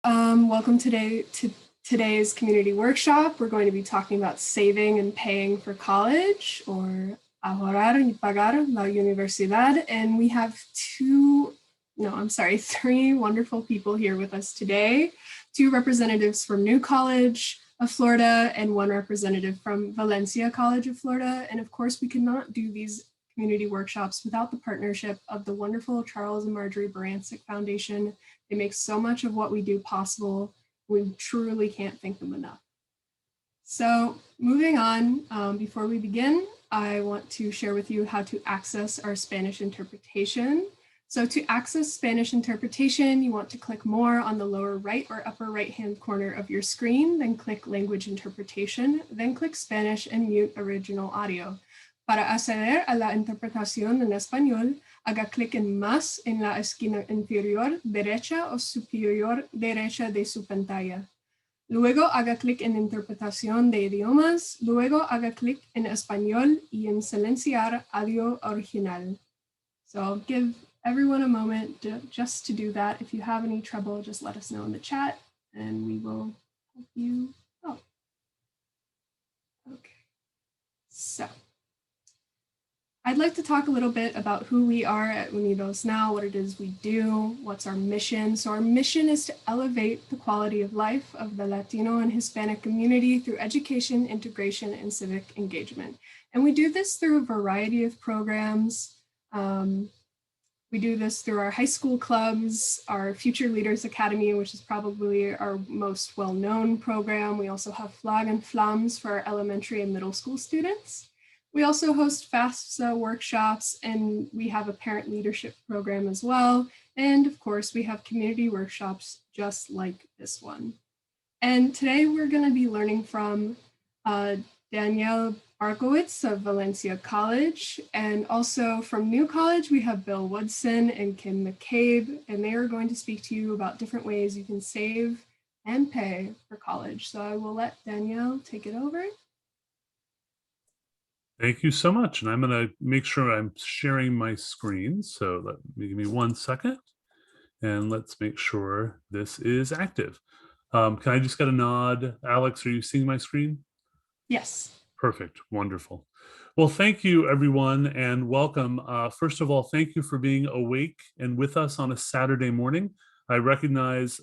Welcome today to today's community workshop. We're going to be talking about saving and paying for college, or ahorrar y pagar la universidad. And we have three wonderful people here with us today. Two representatives from New College of Florida and one representative from Valencia College of Florida. And of course, we could not do these community workshops without the partnership of the wonderful Charles and Marjorie Barancik Foundation. They make so much of what we do possible. We truly can't thank them enough. So moving on, before we begin, I want to share with you how to access our Spanish interpretation. So to access Spanish interpretation, you want to click more on the lower right or upper right-hand corner of your screen, then click language interpretation, then click Spanish and mute original audio. Para acceder a la interpretación en español, haga clic en más en la esquina inferior derecha o superior derecha de su pantalla. Luego haga clic en interpretación de idiomas, luego haga clic en español y en silenciar audio original. So I'll give everyone a moment just to do that. If you have any trouble, just let us know in the chat and we will help you out. Okay, so I'd like to talk a little bit about who we are at Unidos now, what it is we do, what's our mission. So our mission is to elevate the quality of life of the Latino and Hispanic community through education, integration, and civic engagement. And we do this through a variety of programs. We do this through our high school clubs, our Future Leaders Academy, which is probably our most well-known program. We also have Flag and Flams for our elementary and middle school students. We also host FAFSA workshops, and we have a parent leadership program as well. And of course, we have community workshops just like this one. And today we're going to be learning from Danielle Barkowitz of Valencia College. And also from New College, we have Bill Woodson and Kim McCabe, and they are going to speak to you about different ways you can save and pay for college. So I will let Danielle take it over. Thank you so much. And I'm going to make sure I'm sharing my screen. So give me 1 second. And let's make sure this is active. Can I just get a nod? Alex, are you seeing my screen? Yes. Perfect. Wonderful. Well, thank you, everyone, and welcome. First of all, thank you for being awake and with us on a Saturday morning. I recognize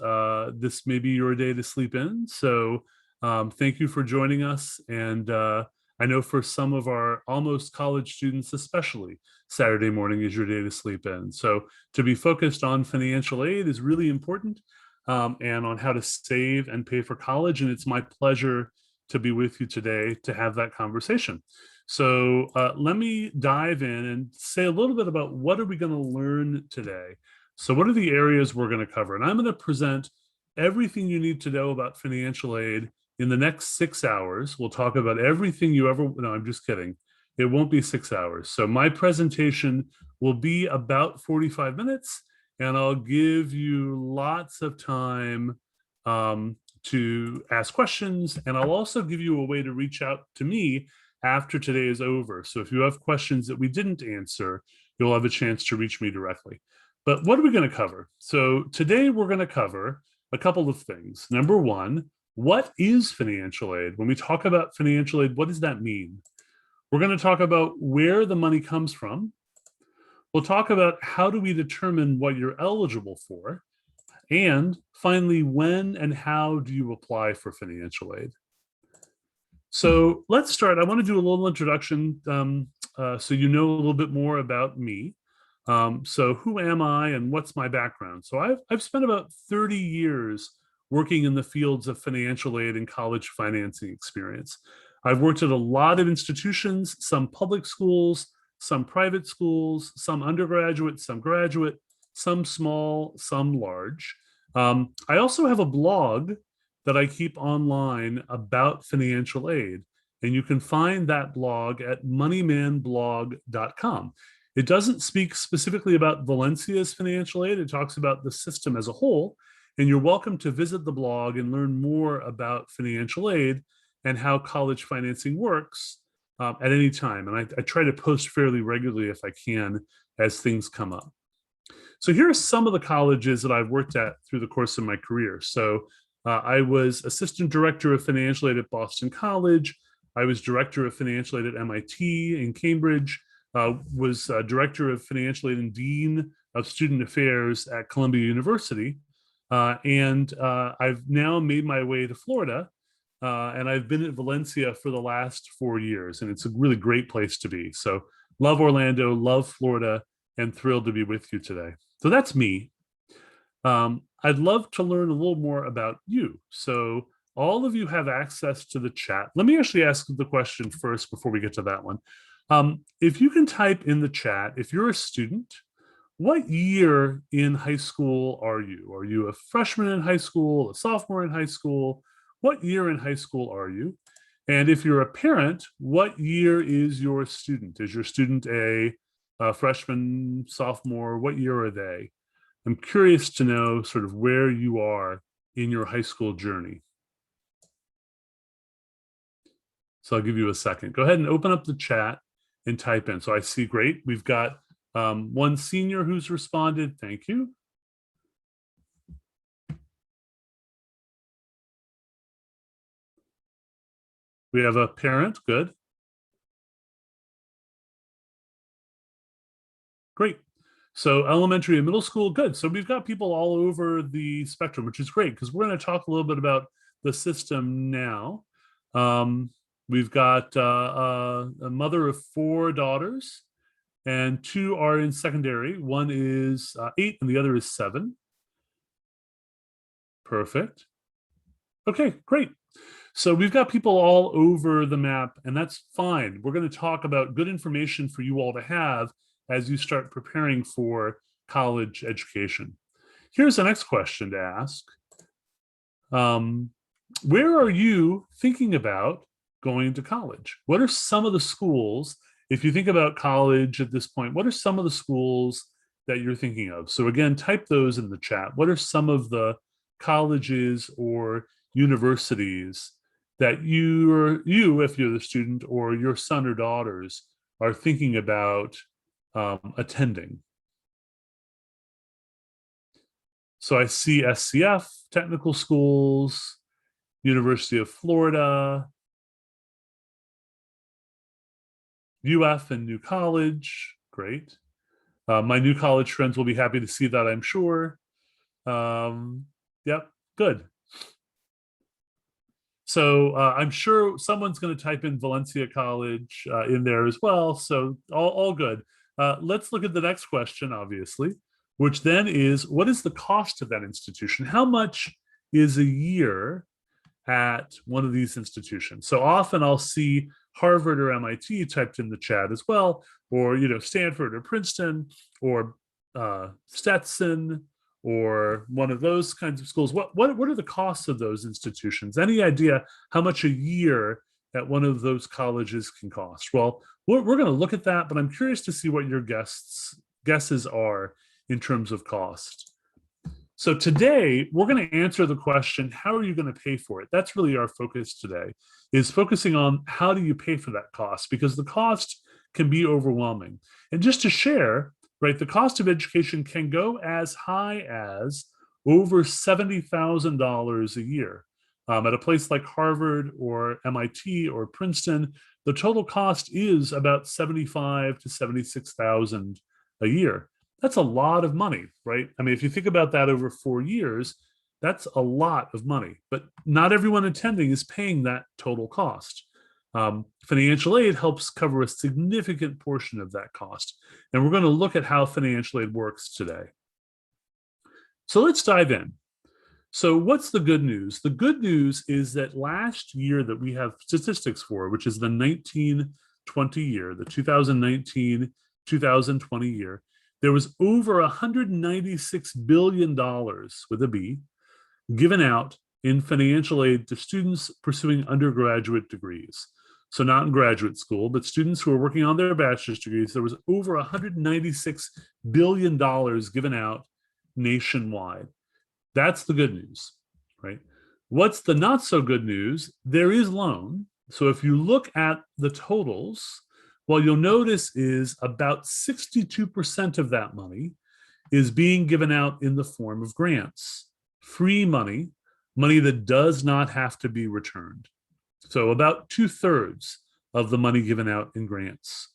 this may be your day to sleep in. So thank you for joining us. And I know for some of our almost college students, especially, Saturday morning is your day to sleep in. So to be focused on financial aid is really important, and on how to save and pay for college. And it's my pleasure to be with you today to have that conversation. So let me dive in and say a little bit about what are we going to learn today. So what are the areas we're going to cover? And I'm going to present everything you need to know about financial aid in the next 6 hours. We'll talk about everything you ever, no, I'm just kidding. It won't be 6 hours. So my presentation will be about 45 minutes, and I'll give you lots of time to ask questions. And I'll also give you a way to reach out to me after today is over. So if you have questions that we didn't answer, you'll have a chance to reach me directly. But what are we going to cover? So today we're going to cover a couple of things. Number one, what is financial aid? When we talk about financial aid, what does that mean? We're going to talk about where the money comes from. We'll talk about how do we determine what you're eligible for. And finally, when and how do you apply for financial aid? So let's start. I want to do a little introduction so you know a little bit more about me. So who am I and what's my background? So I've spent about 30 years working in the fields of financial aid and college financing experience. I've worked at a lot of institutions, some public schools, some private schools, some undergraduate, some graduate, some small, some large. I also have a blog that I keep online about financial aid, and you can find that blog at moneymanblog.com. It doesn't speak specifically about Valencia's financial aid. It talks about the system as a whole, and you're welcome to visit the blog and learn more about financial aid and how college financing works at any time. And I try to post fairly regularly if I can as things come up. So here are some of the colleges that I've worked at through the course of my career. So I was assistant director of financial aid at Boston College. I was director of financial aid at MIT in Cambridge, was director of financial aid and dean of student affairs at Columbia University. And I've now made my way to Florida, and I've been at Valencia for the last 4 years, and it's a really great place to be. So love Orlando, love Florida, and thrilled to be with you today. So that's me. I'd love to learn a little more about you. So all of you have access to the chat. Let me actually ask the question first before we get to that one. If you can type in the chat, if you're a student, what year in high school are you? Are you a freshman in high school, a sophomore in high school? What year in high school are you? And if you're a parent, what year is your student? Is your student a freshman, sophomore? What year are they? I'm curious to know sort of where you are in your high school journey. So I'll give you a second. Go ahead and open up the chat and type in. So I see, great. We've got one senior who's responded. Thank you. We have a parent. Good. Great. So elementary and middle school, good. So we've got people all over the spectrum, which is great because we're going to talk a little bit about the system now. We've got a mother of 4 daughters, and 2 are in secondary. One is 8 and the other is 7. Perfect. Okay, great. So we've got people all over the map, and that's fine. We're going to talk about good information for you all to have as you start preparing for college education. Here's the next question to ask. Where are you thinking about going to college? What are some of the schools, if you think about college at this point, what are some of the schools that you're thinking of? So again, type those in the chat. What are some of the colleges or universities that you, if you're the student, or your son or daughters are thinking about attending? So I see SCF, technical schools, University of Florida, UF and New College, great. My New College friends will be happy to see that, I'm sure. Yep, good. So I'm sure someone's going to type in Valencia College in there as well. So all good. Let's look at the next question, obviously, which then is, what is the cost of that institution? How much is a year at one of these institutions? So often I'll see Harvard or MIT typed in the chat as well, or Stanford or Princeton or Stetson or one of those kinds of schools. What are the costs of those institutions? Any idea how much a year at one of those colleges can cost? Well, we're going to look at that, but I'm curious to see what your guesses are in terms of cost. So today, we're going to answer the question, how are you going to pay for it? That's really our focus today, is focusing on how do you pay for that cost, because the cost can be overwhelming. And just to share, right, the cost of education can go as high as over $70,000 a year. At a place like Harvard or MIT or Princeton, the total cost is about $75,000 to $76,000 a year. That's a lot of money, right? I mean, if you think about that over 4 years, that's a lot of money, but not everyone attending is paying that total cost. Financial aid helps cover a significant portion of that cost. And we're going to look at how financial aid works today. So let's dive in. So what's the good news? The good news is that last year that we have statistics for, which is the 1920 year, the 2019-2020 year, there was over $196 billion, with a B, given out in financial aid to students pursuing undergraduate degrees. So not in graduate school, but students who are working on their bachelor's degrees. There was over $196 billion given out nationwide. That's the good news, right? What's the not so good news? There is loan. So if you look at the totals, what you'll notice is about 62% of that money is being given out in the form of grants, free money, money that does not have to be returned. So about 2/3 of the money given out in grants.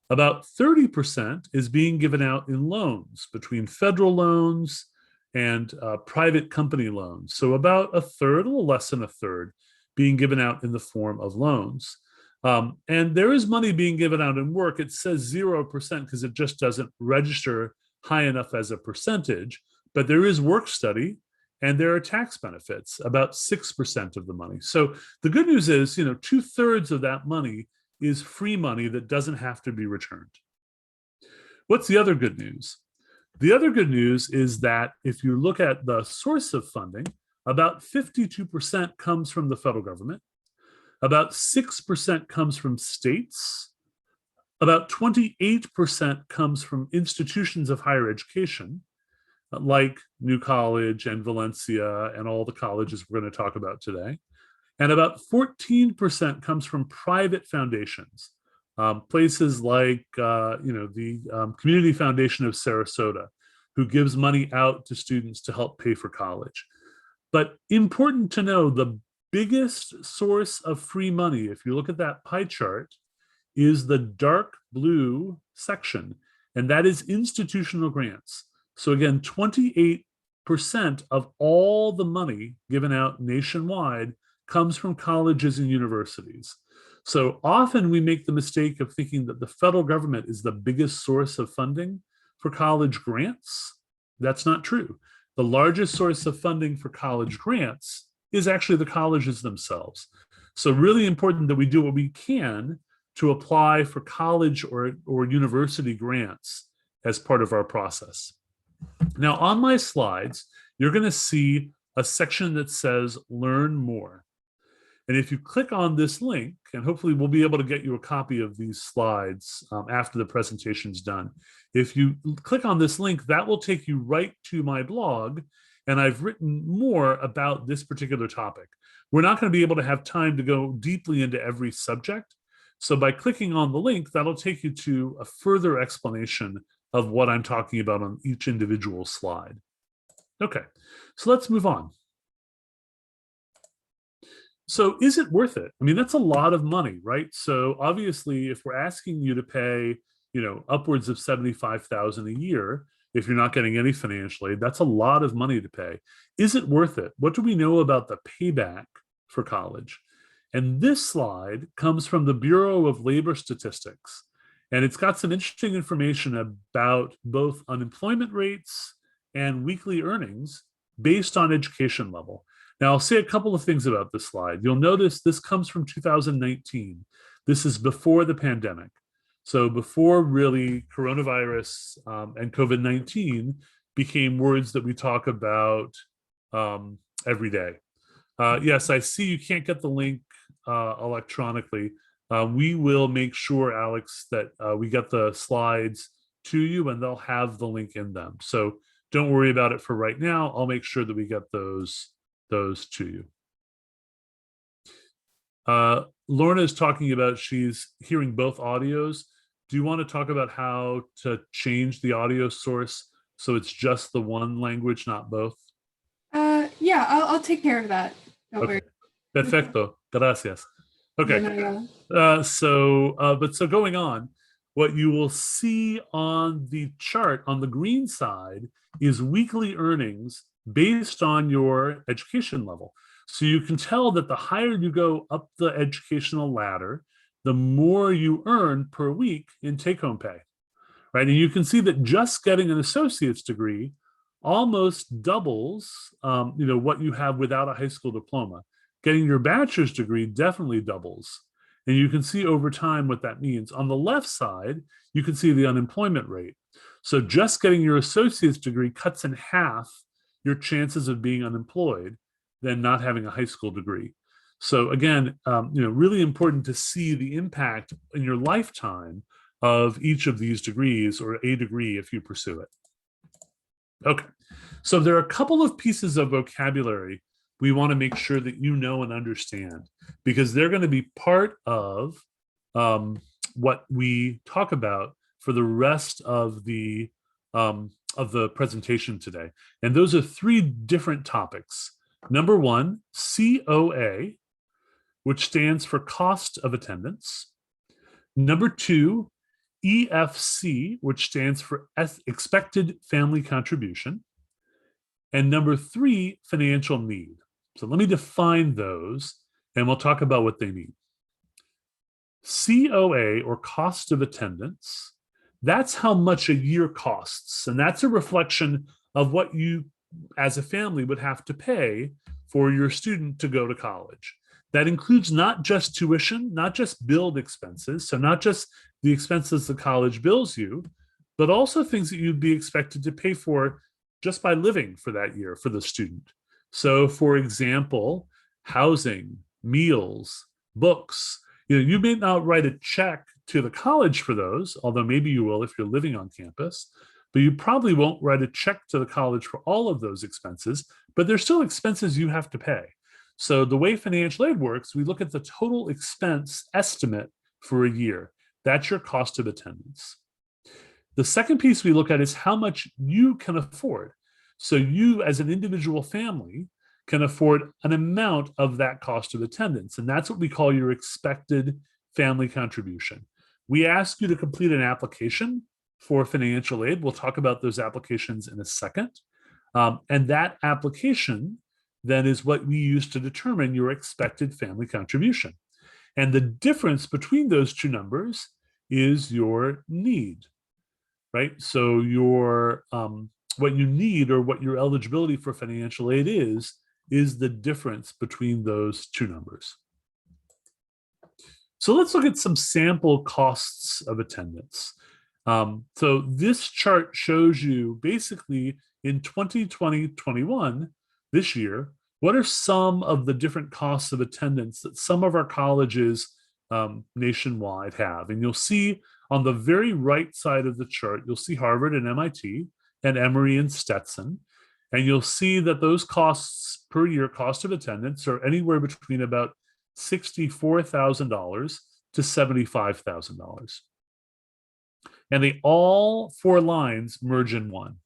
About 30% is being given out in loans, between federal loans and private company loans. So about a third, a little less than a third, being given out in the form of loans. And there is money being given out in work. It says 0% because it just doesn't register high enough as a percentage, but there is work study and there are tax benefits, about 6% of the money. So the good news is, 2/3 of that money is free money that doesn't have to be returned. What's the other good news? The other good news is that if you look at the source of funding, about 52% comes from the federal government, about 6% comes from states, about 28% comes from institutions of higher education, like New College and Valencia and all the colleges we're going to talk about today. And about 14% comes from private foundations, places like the Community Foundation of Sarasota, who gives money out to students to help pay for college. But important to know, the biggest source of free money, if you look at that pie chart, is the dark blue section, and that is institutional grants. So again, 28% of all the money given out nationwide comes from colleges and universities. So often we make the mistake of thinking that the federal government is the biggest source of funding for college grants. That's not true. The largest source of funding for college grants is actually the colleges themselves. So really important that we do what we can to apply for college or university grants as part of our process. Now on my slides, you're going to see a section that says learn more. And if you click on this link, and hopefully we'll be able to get you a copy of these slides after the presentation's done. If you click on this link, that will take you right to my blog, and I've written more about this particular topic. We're not going to be able to have time to go deeply into every subject. So by clicking on the link, that'll take you to a further explanation of what I'm talking about on each individual slide. Okay, so let's move on. So is it worth it? I mean, that's a lot of money, right? So obviously, if we're asking you to pay, upwards of $75,000 a year, if you're not getting any financial aid, that's a lot of money to pay. Is it worth it? What do we know about the payback for college? And this slide comes from the Bureau of Labor Statistics. And it's got some interesting information about both unemployment rates and weekly earnings based on education level. Now, I'll say a couple of things about this slide. You'll notice this comes from 2019. This is before the pandemic. So before really coronavirus and COVID-19 became words that we talk about every day. Yes, I see you can't get the link electronically. We will make sure, Alex, that we get the slides to you and they'll have the link in them. So don't worry about it for right now. I'll make sure that we get those to you. Lorna is talking about she's hearing both audios. Do you want to talk about how to change the audio source so it's just the one language, not both? Yeah, I'll take care of that. Don't worry. Perfecto. Gracias. Okay. So going on, what you will see on the chart on the green side is weekly earnings based on your education level. So you can tell that the higher you go up the educational ladder, the more you earn per week in take-home pay, right? And you can see that just getting an associate's degree almost doubles, what you have without a high school diploma. Getting your bachelor's degree definitely doubles. And you can see over time what that means. On the left side, you can see the unemployment rate. So just getting your associate's degree cuts in half your chances of being unemployed than not having a high school degree. So again, really important to see the impact in your lifetime of each of these degrees, or a degree if you pursue it. Okay, so there are a couple of pieces of vocabulary we want to make sure that you know and understand, because they're going to be part of what we talk about for the rest of the of the presentation today. And those are three different topics. Number one, COA, which stands for cost of attendance. Number two, EFC, which stands for expected family contribution. And number three, financial need. So let me define those and we'll talk about what they mean. COA, or cost of attendance, that's how much a year costs. And that's a reflection of what you as a family would have to pay for your student to go to college. That includes not just tuition, not just billed expenses, so not just the expenses the college bills you, but also things that you'd be expected to pay for just by living for that year for the student. So for example, housing, meals, books. You may not write a check to the college for those, although maybe you will if you're living on campus, but you probably won't write a check to the college for all of those expenses, but they're still expenses you have to pay. So the way financial aid works, we look at the total expense estimate for a year. That's your cost of attendance. The second piece we look at is how much you can afford. So you as an individual family can afford an amount of that cost of attendance. And that's what we call your expected family contribution. We ask you to complete an application for financial aid. We'll talk about those applications in a second. And that application then is what we use to determine your expected family contribution. And the difference between those two numbers is your need, right? So your what you need or what your eligibility for financial aid is the difference between those two numbers. So let's look at some sample costs of attendance. So this chart shows you basically in 2020-21, this year, what are some of the different costs of attendance that some of our colleges nationwide have? And you'll see on the very right side of the chart, you'll see Harvard and MIT and Emory and Stetson. And you'll see that those costs per year, cost of attendance, are anywhere between about $64,000 to $75,000. And they all four lines merge in one.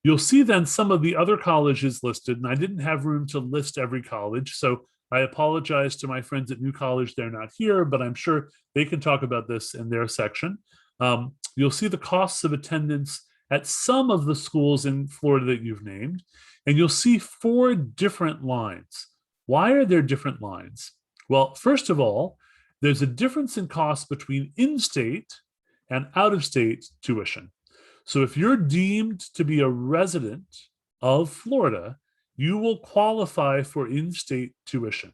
You'll see then some of the other colleges listed, and I didn't have room to list every college, so I apologize to my friends at New College, they're not here, but I'm sure they can talk about this in their section. You'll see the costs of attendance at some of the schools in Florida that you've named, and you'll see four different lines. Why are there different lines? Well, first of all, there's a difference in cost between in-state and out-of-state tuition. So if you're deemed to be a resident of Florida, you will qualify for in-state tuition.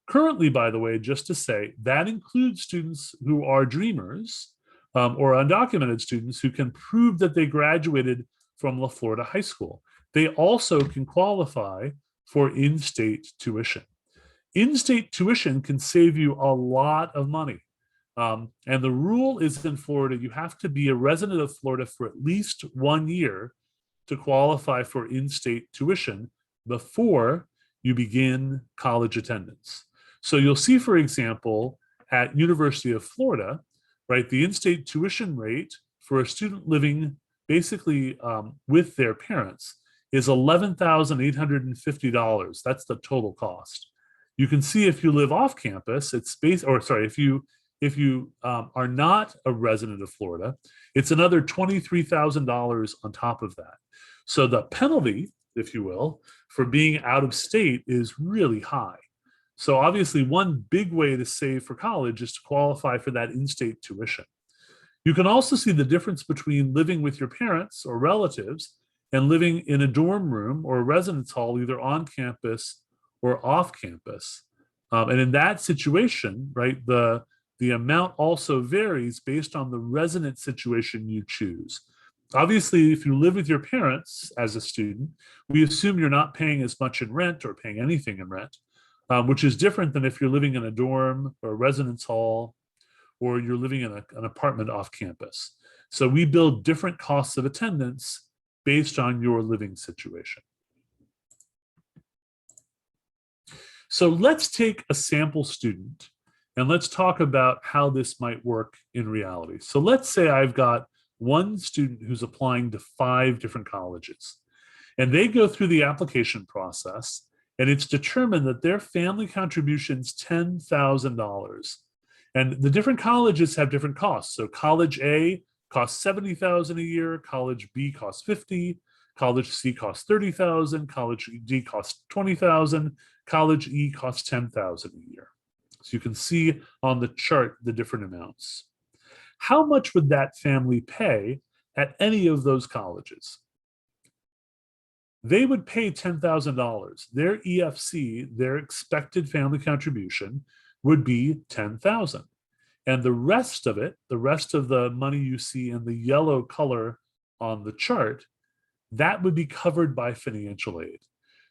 Currently, by the way, just to say, that includes students who are dreamers or undocumented students who can prove that they graduated from La Florida High School. They also can qualify for in-state tuition. In-state tuition can save you a lot of money. And the rule is in Florida, you have to be a resident of Florida for at least 1 year to qualify for in-state tuition before you begin college attendance. So you'll see, for example, at University of Florida, right, the in-state tuition rate for a student living basically with their parents is $11,850. That's the total cost. You can see if you live off campus, it's if you are not a resident of Florida, it's another $23,000 on top of that. So the penalty, if you will, for being out of state is really high. So obviously one big way to save for college is to qualify for that in-state tuition. You can also see the difference between living with your parents or relatives and living in a dorm room or a residence hall, either on campus or off campus. And in that situation, right, the amount also varies based on the resident situation you choose. Obviously, if you live with your parents as a student, we assume you're not paying as much in rent or paying anything in rent, which is different than if you're living in a dorm or a residence hall, or you're living in an apartment off campus. So we build different costs of attendance based on your living situation. So let's take a sample student and let's talk about how this might work in reality. So let's say I've got one student who's applying to 5 different colleges. And they go through the application process, and it's determined that their family contribution's $10,000. And the different colleges have different costs. So college A costs $70,000 a year, college B costs $50,000, college C costs $30,000, college D costs $20,000, college E costs $10,000 a year. So you can see on the chart the different amounts. How much would that family pay at any of those colleges? They would pay $10,000. Their EFC, their expected family contribution, would be $10,000. And the rest of it, the rest of the money you see in the yellow color on the chart, that would be covered by financial aid.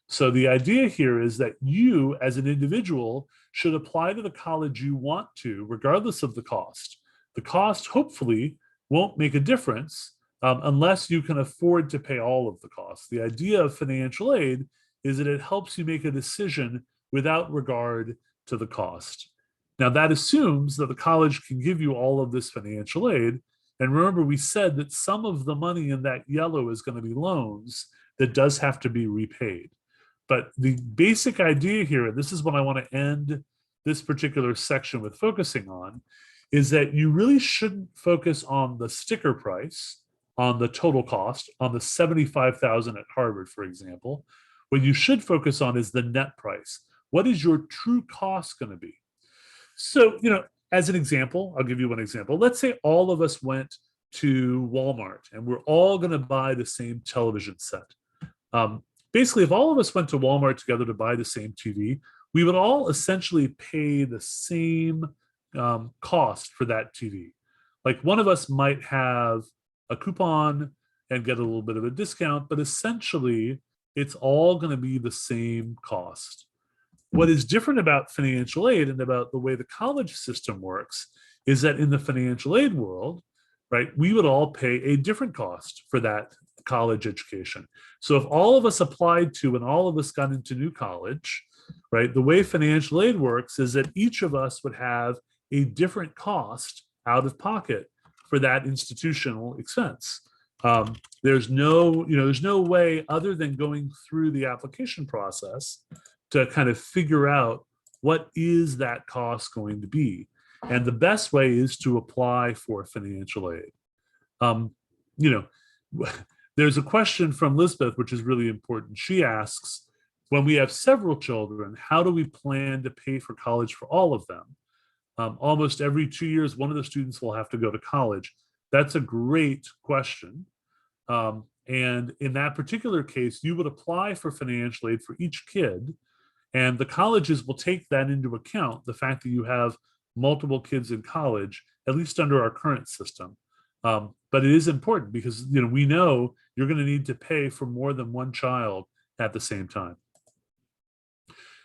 So the idea here is that you, as an individual, should apply to the college you want to, regardless of the cost. The cost, hopefully, won't make a difference unless you can afford to pay all of the costs. The idea of financial aid is that it helps you make a decision without regard to the cost. Now, that assumes that the college can give you all of this financial aid. And remember, we said that some of the money in that yellow is going to be loans that does have to be repaid. But the basic idea here, and this is what I want to end this particular section with focusing on, is that you really shouldn't focus on the sticker price, on the total cost, on the $75,000 at Harvard, for example. What you should focus on is the net price. What is your true cost going to be? So, as an example, I'll give you one example. Let's say all of us went to Walmart and we're all going to buy the same television set. Basically, if all of us went to Walmart together to buy the same TV, we would all essentially pay the same cost for that TV. Like one of us might have a coupon and get a little bit of a discount, but essentially it's all going to be the same cost. What is different about financial aid and about the way the college system works is that in the financial aid world, right, we would all pay a different cost for that college education. So if all of us applied to and all of us got into new college, right, the way financial aid works is that each of us would have a different cost out of pocket for that institutional expense. There's no way other than going through the application process to kind of figure out what is that cost going to be. And the best way is to apply for financial aid. There's a question from Lisbeth, which is really important. She asks, when we have several children, how do we plan to pay for college for all of them? Almost every 2 years, one of the students will have to go to college. That's a great question. And in that particular case, you would apply for financial aid for each kid, and the colleges will take that into account, the fact that you have multiple kids in college, at least under our current system. But it is important because we know you're going to need to pay for more than one child at the same time.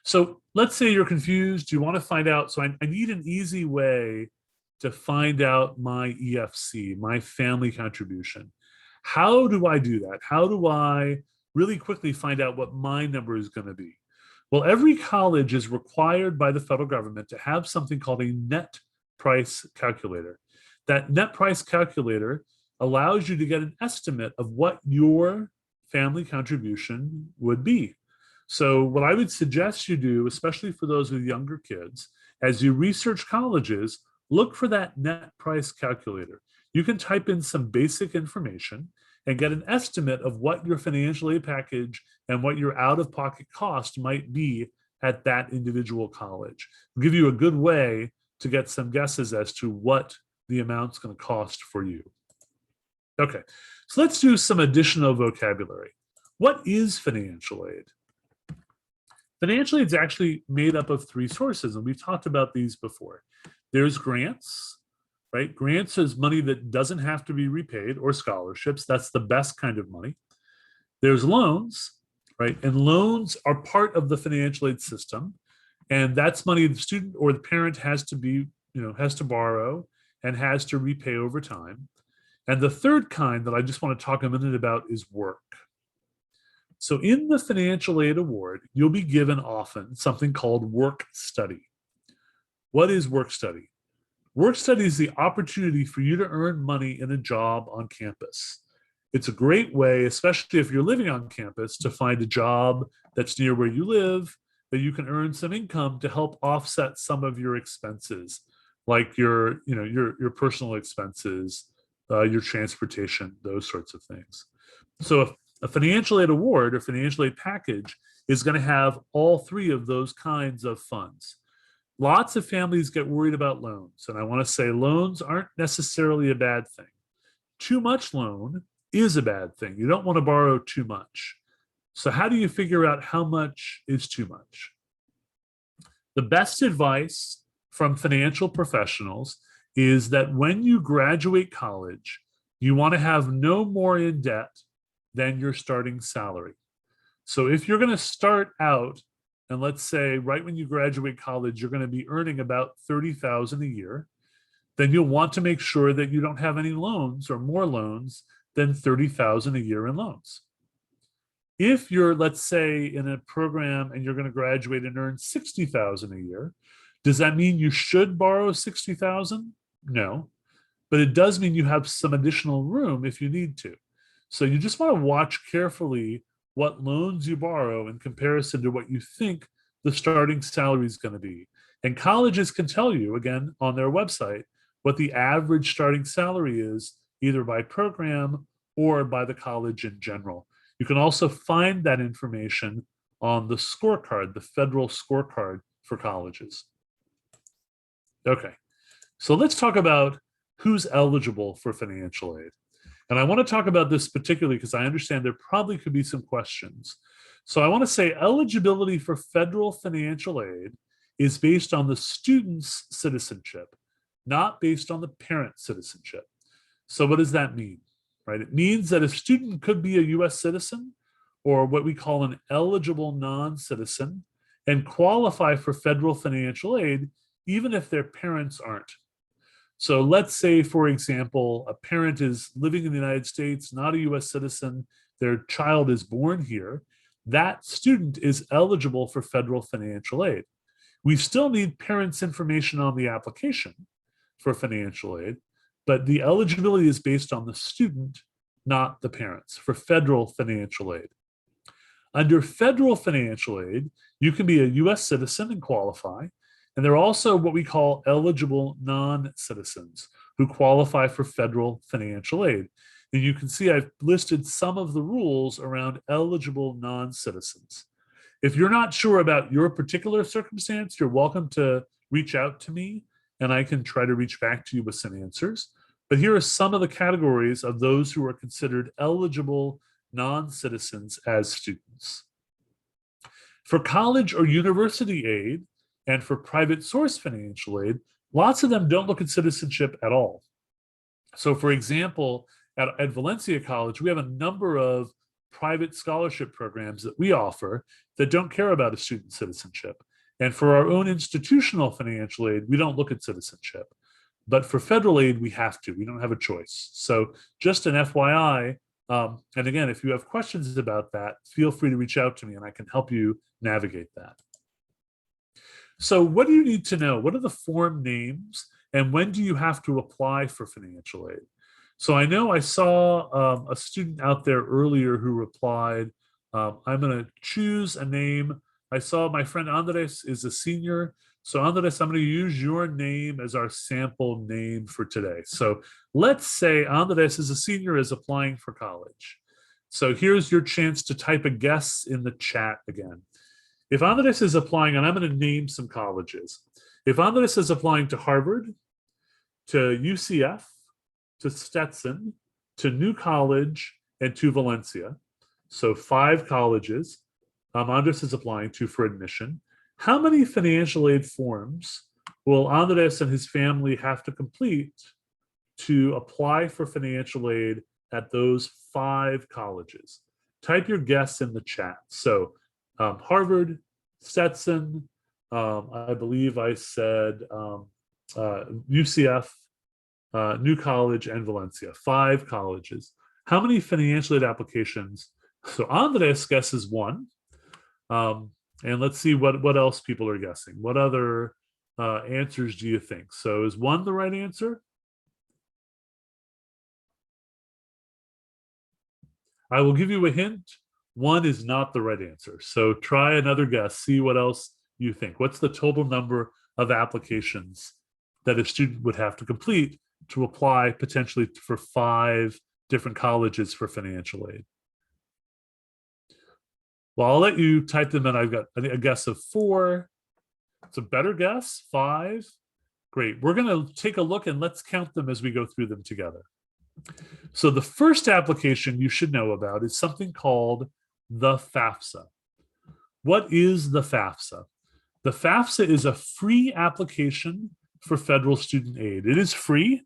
So let's say you're confused, you want to find out, so I need an easy way to find out my EFC, my family contribution. How do I do that? How do I really quickly find out what my number is going to be? Well, every college is required by the federal government to have something called a net price calculator. That net price calculator allows you to get an estimate of what your family contribution would be. So what I would suggest you do, especially for those with younger kids, as you research colleges, look for that net price calculator. You can type in some basic information and get an estimate of what your financial aid package and what your out-of-pocket cost might be at that individual college. It'll give you a good way to get some guesses as to what the amount's going to cost for you. Okay, so let's do some additional vocabulary. What is financial aid? Financial aid is actually made up of 3 sources, and we've talked about these before. There's grants, right? Grants is money that doesn't have to be repaid, or scholarships. That's the best kind of money. There's loans, right? And loans are part of the financial aid system, and that's money the student or the parent has to borrow and has to repay over time. And the third kind that I just want to talk a minute about is work. So in the financial aid award, you'll be given often something called work study. What is work study? Work study is the opportunity for you to earn money in a job on campus. It's a great way, especially if you're living on campus, to find a job that's near where you live, that you can earn some income to help offset some of your expenses, like your personal expenses, your transportation, those sorts of things. So if a financial aid award or financial aid package is going to have all three of those kinds of funds. Lots of families get worried about loans, and I want to say loans aren't necessarily a bad thing. Too much loan is a bad thing. You don't want to borrow too much. So how do you figure out how much is too much? The best advice from financial professionals is that when you graduate college, you want to have no more in debt than your starting salary. So if you're going to start out, and let's say right when you graduate college, you're going to be earning about $30,000 a year, then you'll want to make sure that you don't have any loans or more loans than $30,000 a year in loans. If you're, let's say, in a program and you're going to graduate and earn $60,000 a year, does that mean you should borrow $60,000? No, but it does mean you have some additional room if you need to. So you just want to watch carefully what loans you borrow in comparison to what you think the starting salary is going to be. And colleges can tell you, again, on their website, what the average starting salary is, either by program or by the college in general. You can also find that information on the scorecard, the federal scorecard for colleges. Okay, so let's talk about who's eligible for financial aid. And I want to talk about this particularly because I understand there probably could be some questions. So I want to say eligibility for federal financial aid is based on the student's citizenship, not based on the parent's citizenship. So what does that mean? Right? It means that a student could be a US citizen or what we call an eligible non-citizen and qualify for federal financial aid even if their parents aren't. So let's say, for example, a parent is living in the United States, not a US citizen, their child is born here. That student is eligible for federal financial aid. We still need parents' information on the application for financial aid, but the eligibility is based on the student, not the parents, for federal financial aid. Under federal financial aid, you can be a US citizen and qualify. And there are also what we call eligible non-citizens who qualify for federal financial aid. And you can see I've listed some of the rules around eligible non-citizens. If you're not sure about your particular circumstance, you're welcome to reach out to me and I can try to reach back to you with some answers. But here are some of the categories of those who are considered eligible non-citizens as students. For college or university aid, and for private source financial aid, lots of them don't look at citizenship at all. So for example, at Valencia College, we have a number of private scholarship programs that we offer that don't care about a student's citizenship. And for our own institutional financial aid, we don't look at citizenship. But for federal aid, we have to. We don't have a choice. So just an FYI, and again, if you have questions about that, feel free to reach out to me and I can help you navigate that. So what do you need to know? What are the form names and when do you have to apply for financial aid? So I know I saw a student out there earlier who replied, I'm going to choose a name. I saw my friend Andres is a senior. So Andres, I'm going to use your name as our sample name for today. So let's say Andres is a senior is applying for college. So here's your chance to type a guess in the chat again. If Andres is applying, and I'm going to name some colleges. If Andres is applying to Harvard, to UCF, to Stetson, to New College, and to Valencia, so 5 colleges Andres is applying to for admission, how many financial aid forms will Andres and his family have to complete to apply for financial aid at those 5 colleges? Type your guess in the chat. So Harvard, Stetson, I believe I said UCF, New College, and Valencia, 5 colleges. How many financial aid applications? So Andres guesses 1. And let's see what else people are guessing. What other answers do you think? So is 1 the right answer? I will give you a hint. 1 is not the right answer. So try another guess. See what else you think. What's the total number of applications that a student would have to complete to apply potentially for 5 different colleges for financial aid? Well, I'll let you type them in. I've got a guess of 4. It's a better guess. 5. Great. We're going to take a look and let's count them as we go through them together. So the first application you should know about is something called the FAFSA. What is the FAFSA? The FAFSA is a free application for federal student aid. It is free,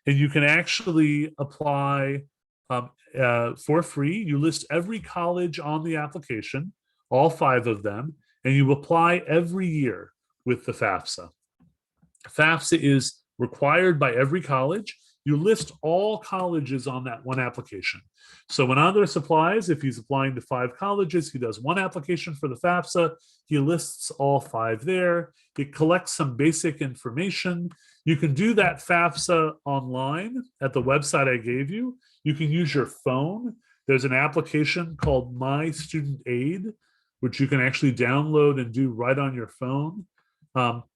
and you can actually apply for free. You list every college on the application, all 5 of them, and you apply every year with the FAFSA. FAFSA is required by every college. You list all colleges on that one application. So when Andres applies, if he's applying to 5 colleges, he does one application for the FAFSA. He lists all 5 there. It collects some basic information. You can do that FAFSA online at the website I gave you. You can use your phone. There's an application called My Student Aid, which you can actually download and do right on your phone.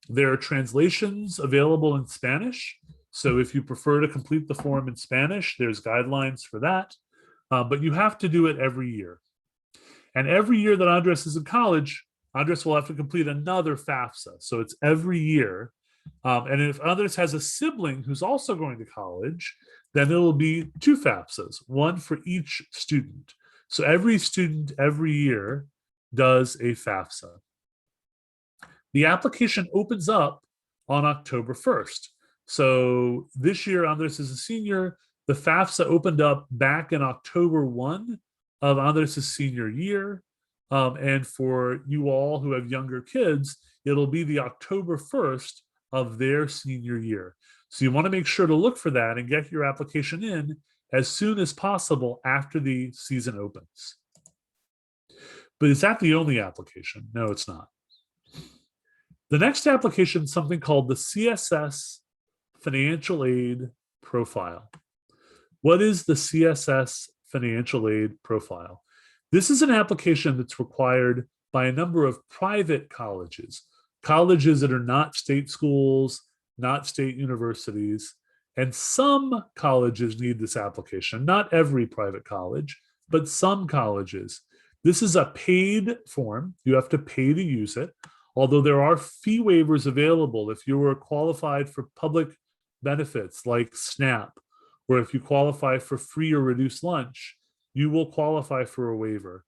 There are translations available in Spanish. So if you prefer to complete the form in Spanish, there's guidelines for that. But you have to do it every year. And every year that Andres is in college, Andres will have to complete another FAFSA. So it's every year. And if Andres has a sibling who's also going to college, then it'll be 2 FAFSAs, 1 for each student. So every student every year does a FAFSA. The application opens up on October 1st. So this year, Andres is a senior. The FAFSA opened up back in October 1 of Andres' senior year. And for you all who have younger kids, it'll be the October 1st of their senior year. So you want to make sure to look for that and get your application in as soon as possible after the season opens. But is that the only application? No, it's not. The next application is something called the CSS Financial Aid Profile. What is the CSS Financial Aid Profile? This is an application that's required by a number of private colleges, colleges that are not state schools, not state universities, and some colleges need this application. Not every private college, but some colleges. This is a paid form. You have to pay to use it, although there are fee waivers available if you were qualified for public benefits like SNAP, or if you qualify for free or reduced lunch, you will qualify for a waiver.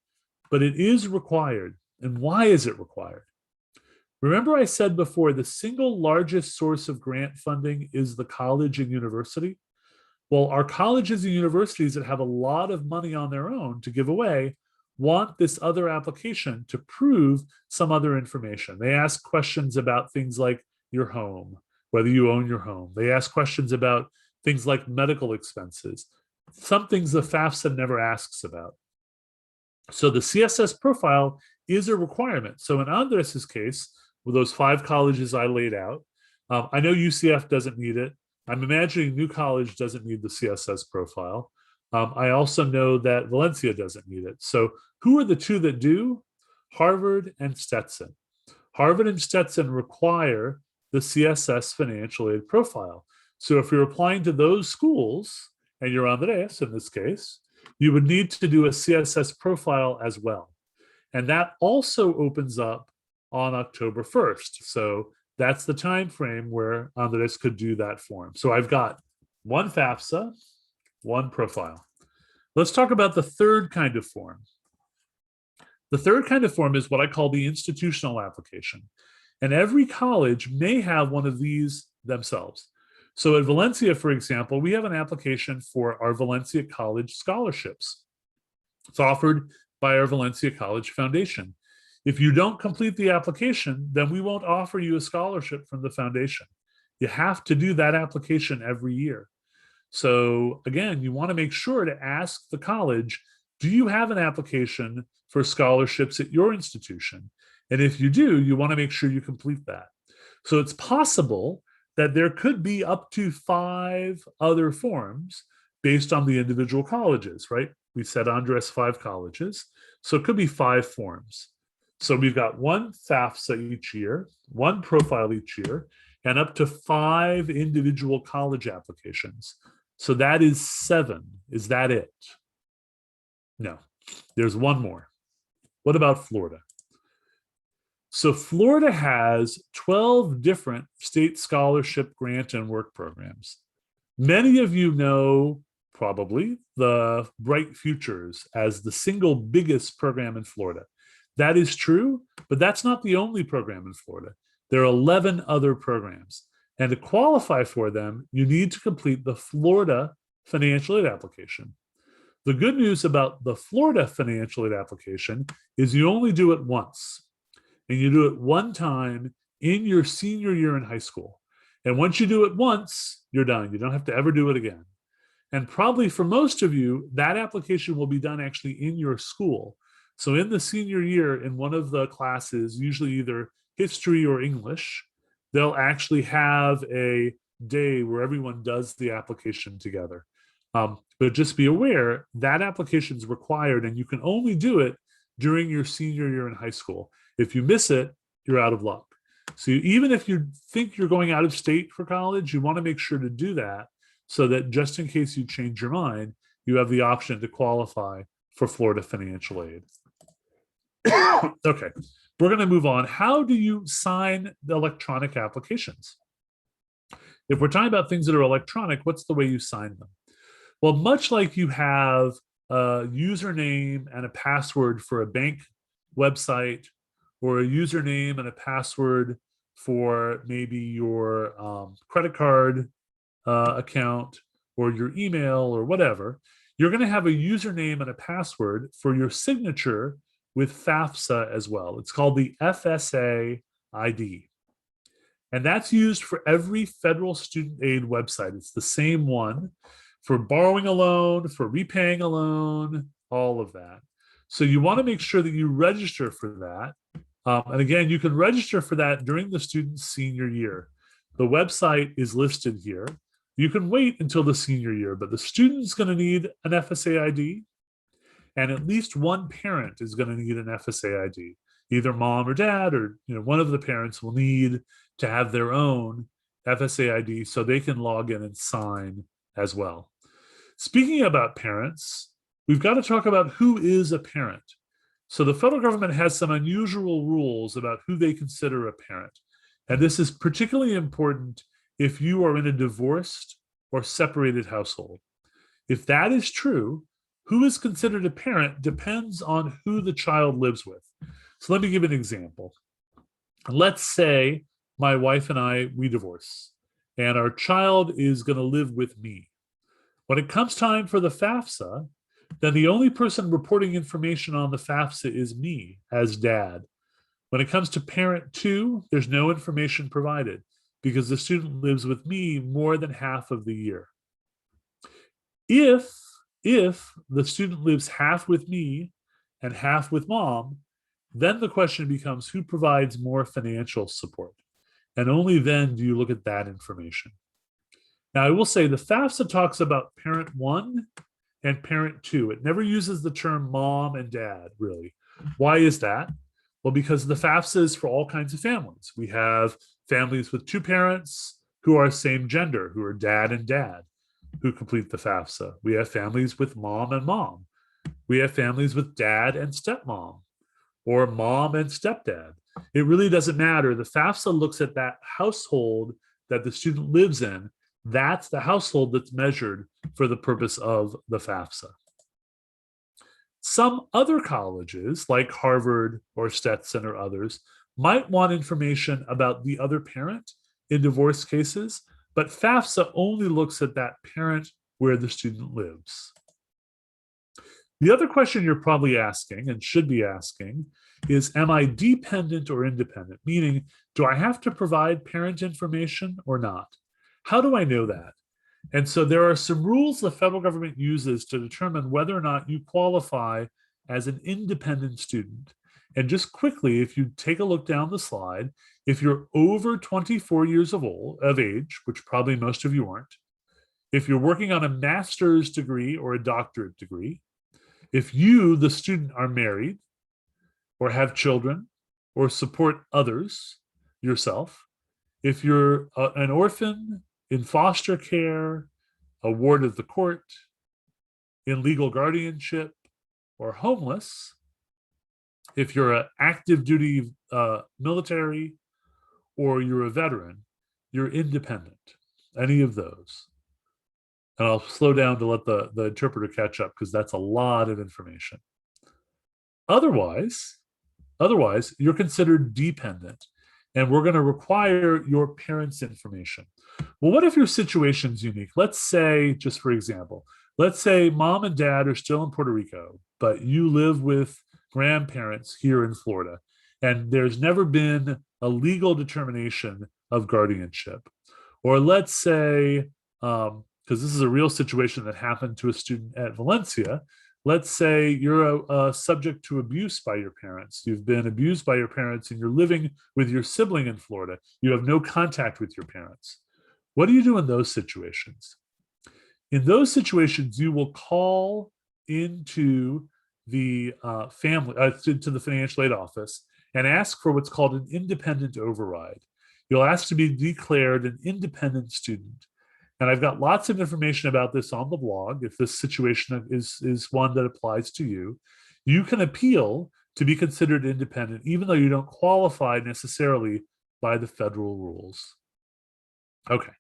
But it is required. And why is it required? Remember I said before, the single largest source of grant funding is the college and university? Well, our colleges and universities that have a lot of money on their own to give away want this other application to prove some other information. They ask questions about things like your home, whether you own your home. They ask questions about things like medical expenses, some things the FAFSA never asks about. So the CSS profile is a requirement. So in Andres' case, with those 5 colleges I laid out, I know UCF doesn't need it. I'm imagining New College doesn't need the CSS profile. I also know that Valencia doesn't need it. So who are the 2 that do? Harvard and Stetson. Harvard and Stetson require the CSS financial aid profile. So if you're applying to those schools, and you're Andres in this case, you would need to do a CSS profile as well. And that also opens up on October 1st. So that's the time frame where Andres could do that form. So I've got 1 FAFSA, 1 profile. Let's talk about the third kind of form. The third kind of form is what I call the institutional application. And every college may have one of these themselves. So at Valencia, for example, we have an application for our Valencia College scholarships. It's offered by our Valencia College Foundation. If you don't complete the application, then we won't offer you a scholarship from the foundation. You have to do that application every year. So again, you want to make sure to ask the college, do you have an application for scholarships at your institution? And if you do, you want to make sure you complete that. So it's possible that there could be up to 5 other forms based on the individual colleges, right? We said Andres 5 colleges, so it could be 5 forms. So we've got 1 FAFSA each year, 1 profile each year, and up to 5 individual college applications. So that is 7. Is that it? No, there's 1 more. What about Florida? So Florida has 12 different state scholarship grant and work programs. Many of you know probably the Bright Futures as the single biggest program in Florida. That is true, but that's not the only program in Florida. There are 11 other programs. And to qualify for them, you need to complete the Florida financial aid application. The good news about the Florida financial aid application is you only do it once. And you do it 1 time in your senior year in high school. And once you do it once, you're done. You don't have to ever do it again. And probably for most of you, that application will be done actually in your school. So in the senior year, in one of the classes, usually either history or English, they'll actually have a day where everyone does the application together. But just be aware that application is required and you can only do it during your senior year in high school. If you miss it, you're out of luck. So even if you think you're going out of state for college, you want to make sure to do that so that just in case you change your mind, you have the option to qualify for Florida financial aid. Okay, we're going to move on. How do you sign the electronic applications? If we're talking about things that are electronic, what's the way you sign them? Well, much like you have a username and a password for a bank website, or a username and a password for maybe your credit card account or your email or whatever, you're going to have a username and a password for your signature with FAFSA as well. It's called the FSA ID. And that's used for every federal student aid website. It's the same one for borrowing a loan, for repaying a loan, all of that. So you want to make sure that you register for that. And again, you can register for that during the student's senior year. The website is listed here. You can wait until the senior year, but the student's going to need an FSA ID, and at least 1 parent is going to need an FSA ID. Either mom or dad, or one of the parents will need to have their own FSA ID so they can log in and sign as well. Speaking about parents, we've got to talk about who is a parent. So the federal government has some unusual rules about who they consider a parent. And this is particularly important if you are in a divorced or separated household. If that is true, who is considered a parent depends on who the child lives with. So let me give an example. Let's say my wife and I, we divorce, and our child is going to live with me. When it comes time for the FAFSA, then the only person reporting information on the FAFSA is me as dad. When it comes to parent 2, there's no information provided because the student lives with me more than half of the year. If the student lives half with me and half with mom, then the question becomes who provides more financial support? And only then do you look at that information. Now, I will say the FAFSA talks about parent 1 and parent 2. It never uses the term mom and dad, really. Why is that? Well, because the FAFSA is for all kinds of families. We have families with 2 parents who are same gender, who are dad and dad, who complete the FAFSA. We have families with mom and mom. We have families with dad and stepmom, or mom and stepdad. It really doesn't matter. The FAFSA looks at that household that the student lives in. That's the household that's measured for the purpose of the FAFSA. Some other colleges, like Harvard or Stetson or others, might want information about the other parent in divorce cases, but FAFSA only looks at that parent where the student lives. The other question you're probably asking and should be asking is, am I dependent or independent? Meaning, do I have to provide parent information or not? How do I know that? And so there are some rules the federal government uses to determine whether or not you qualify as an independent student. And just quickly, if you take a look down the slide, if you're over 24 years of age, which probably most of you aren't, if you're working on a master's degree or a doctorate degree, if you, the student, are married or have children or support others yourself, if you're an orphan, in foster care, a ward of the court, in legal guardianship, or homeless, if you're an active duty military, or you're a veteran, you're independent, any of those. And I'll slow down to let the interpreter catch up because that's a lot of information. Otherwise, you're considered dependent, and we're going to require your parents' information. Well, what if your situation's unique? Let's say, just for example, let's say mom and dad are still in Puerto Rico, but you live with grandparents here in Florida, and there's never been a legal determination of guardianship. Or let's say, because this is a real situation that happened to a student at Valencia, let's say you're subject to abuse by your parents. You've been abused by your parents and you're living with your sibling in Florida. You have no contact with your parents. What do you do in those situations? In those situations, you will call into the to the financial aid office and ask for what's called an independent override. You'll ask to be declared an independent student. And I've got lots of information about this on the blog. If this situation is one that applies to you, you can appeal to be considered independent, even though you don't qualify necessarily by the federal rules. Okay,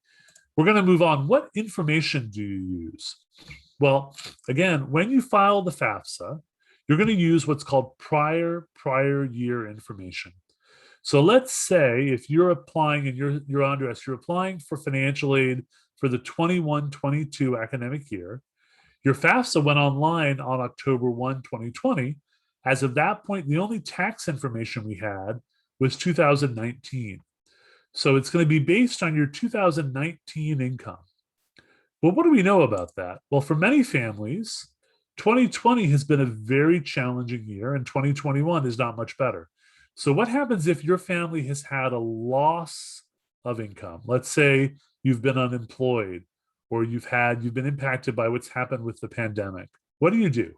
we're going to move on. What information do you use? Well, again, when you file the FAFSA, you're going to use what's called prior year information. So let's say if you're applying in your address, you're applying for financial aid for the 21-22 academic year. Your FAFSA went online on October 1, 2020. As of that point, the only tax information we had was 2019. So it's going to be based on your 2019 income. Well, what do we know about that? Well, for many families, 2020 has been a very challenging year, and 2021 is not much better. So what happens if your family has had a loss of income? Let's say you've been unemployed, or you've been impacted by what's happened with the pandemic. What do?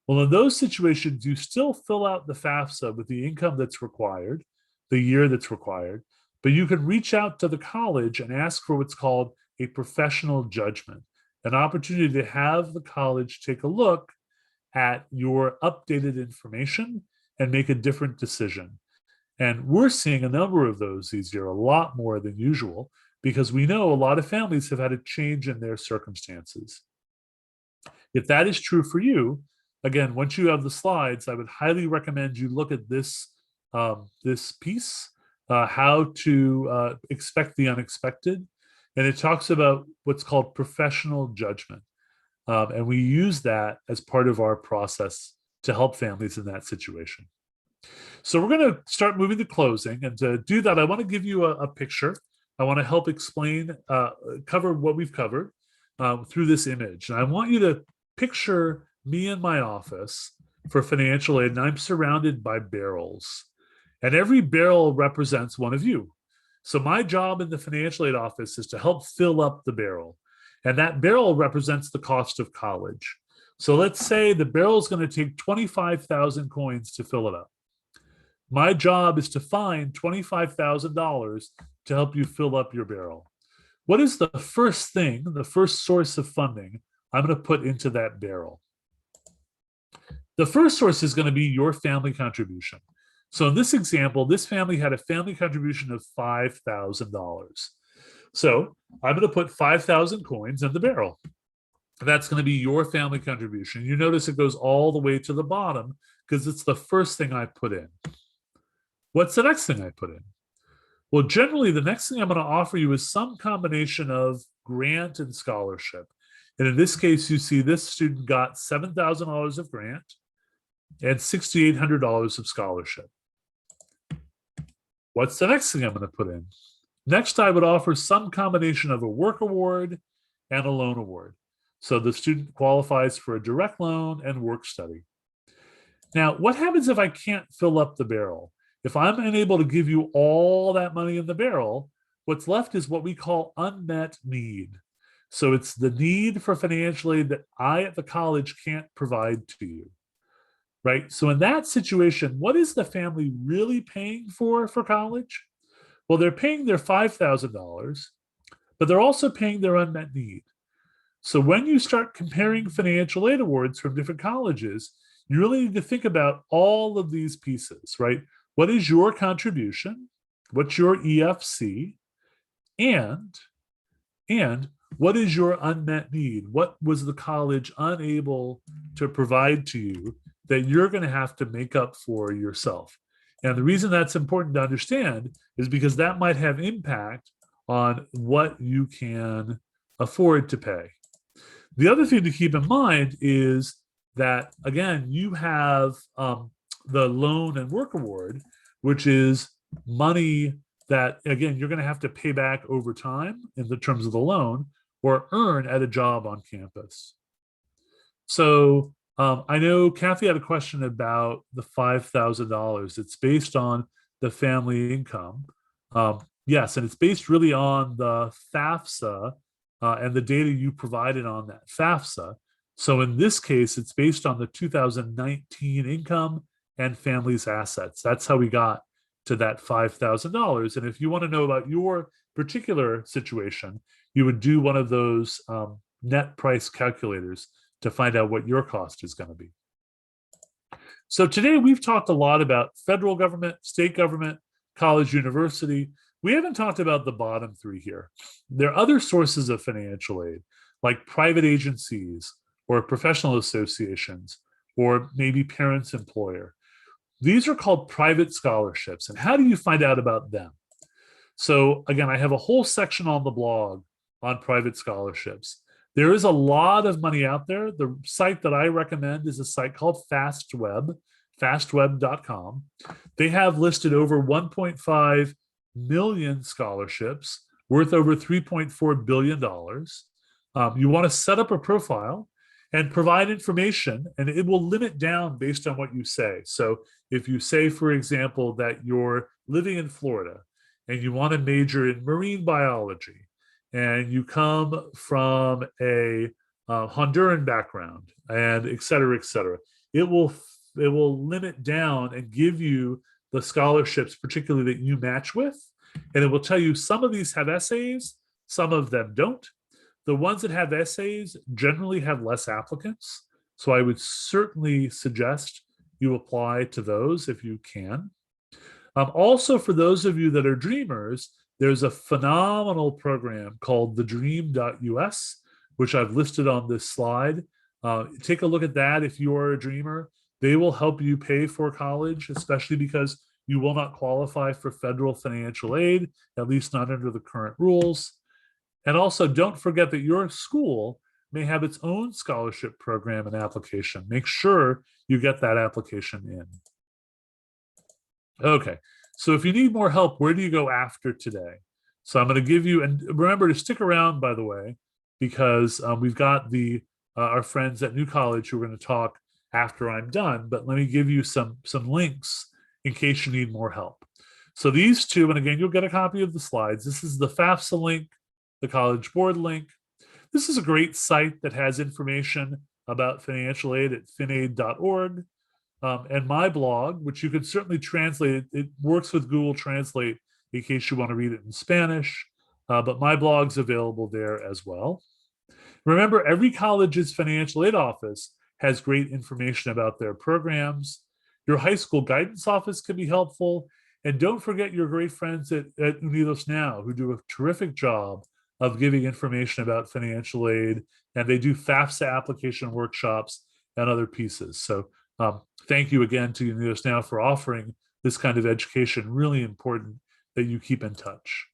Well, in those situations, you still fill out the FAFSA with the income that's required, the year that's required, but you can reach out to the college and ask for what's called a professional judgment, an opportunity to have the college take a look at your updated information and make a different decision. And we're seeing a number of those these years, a lot more than usual, because we know a lot of families have had a change in their circumstances. If that is true for you, again, once you have the slides, I would highly recommend you look at this, this piece, how to expect the unexpected. And it talks about what's called professional judgment. And we use that as part of our process to help families in that situation. So we're going to start moving to closing. And to do that, I want to give you a picture. I want to help explain, cover what we've covered through this image. And I want you to picture me in my office for financial aid, and I'm surrounded by barrels. And every barrel represents one of you. So my job in the financial aid office is to help fill up the barrel. And that barrel represents the cost of college. So let's say the barrel is going to take 25,000 coins to fill it up. My job is to find $25,000 to help you fill up your barrel. What is the first thing, the first source of funding I'm going to put into that barrel? The first source is going to be your family contribution. So in this example, this family had a family contribution of $5,000. So I'm going to put 5,000 coins in the barrel. That's going to be your family contribution. You notice it goes all the way to the bottom because it's the first thing I put in. What's the next thing I put in? Well, generally, the next thing I'm going to offer you is some combination of grant and scholarship. And in this case, you see this student got $7,000 of grant and $6,800 of scholarship. What's the next thing I'm going to put in? Next, I would offer some combination of a work award and a loan award. So the student qualifies for a direct loan and work study. Now, what happens if I can't fill up the barrel? If I'm unable to give you all that money in the barrel, what's left is what we call unmet need. So it's the need for financial aid that I at the college can't provide to you, right? So in that situation, what is the family really paying for college? Well, they're paying their $5,000, but they're also paying their unmet need. So when you start comparing financial aid awards from different colleges, you really need to think about all of these pieces, right? What is your contribution? What's your EFC? And what is your unmet need? What was the college unable to provide to you that you're going to have to make up for yourself? And the reason that's important to understand is because that might have impact on what you can afford to pay. The other thing to keep in mind is that, again, you have the loan and work award, which is money that, again, you're going to have to pay back over time in the terms of the loan or earn at a job on campus. So I know Kathy had a question about the $5,000. It's based on the family income. Yes, and it's based really on the FAFSA and the data you provided on that FAFSA. So in this case, it's based on the 2019 income and family's assets. That's how we got to that $5,000. And if you want to know about your particular situation, you would do one of those net price calculators to find out what your cost is going to be. So today we've talked a lot about federal government, state government, college, university. We haven't talked about the bottom three here. There are other sources of financial aid, like private agencies or professional associations, or maybe parents' employer. These are called private scholarships. And how do you find out about them? So again, I have a whole section on the blog on private scholarships. There is a lot of money out there. The site that I recommend is a site called FastWeb, fastweb.com. They have listed over 1.5 million scholarships worth over $3.4 billion. You want to set up a profile and provide information, and it will limit down based on what you say. So if you say, for example, that you're living in Florida and you want to major in marine biology, and you come from a Honduran background, and et cetera, it will limit down and give you the scholarships, particularly that you match with. And it will tell you some of these have essays, some of them don't. The ones that have essays generally have less applicants. So I would certainly suggest you apply to those if you can. Also, for those of you that are dreamers, there's a phenomenal program called the dream.us, which I've listed on this slide. Take a look at that if you are a dreamer. They will help you pay for college, especially because you will not qualify for federal financial aid, at least not under the current rules. And also, don't forget that your school may have its own scholarship program and application. Make sure you get that application in. Okay, so if you need more help, where do you go after today? So I'm going to give you, and remember to stick around, by the way, because we've got our friends at New College who are going to talk after I'm done. But let me give you some links in case you need more help. So these two, and again, you'll get a copy of the slides. This is the FAFSA link, the College Board link. This is a great site that has information about financial aid at finaid.org. And my blog, which you can certainly translate, it works with Google Translate in case you want to read it in Spanish, but my blog's available there as well. Remember, every college's financial aid office has great information about their programs. Your high school guidance office can be helpful. And don't forget your great friends at Unidos Now, who do a terrific job of giving information about financial aid, and they do FAFSA application workshops and other pieces. So thank you again to Unidos Now for offering this kind of education. Really important that you keep in touch.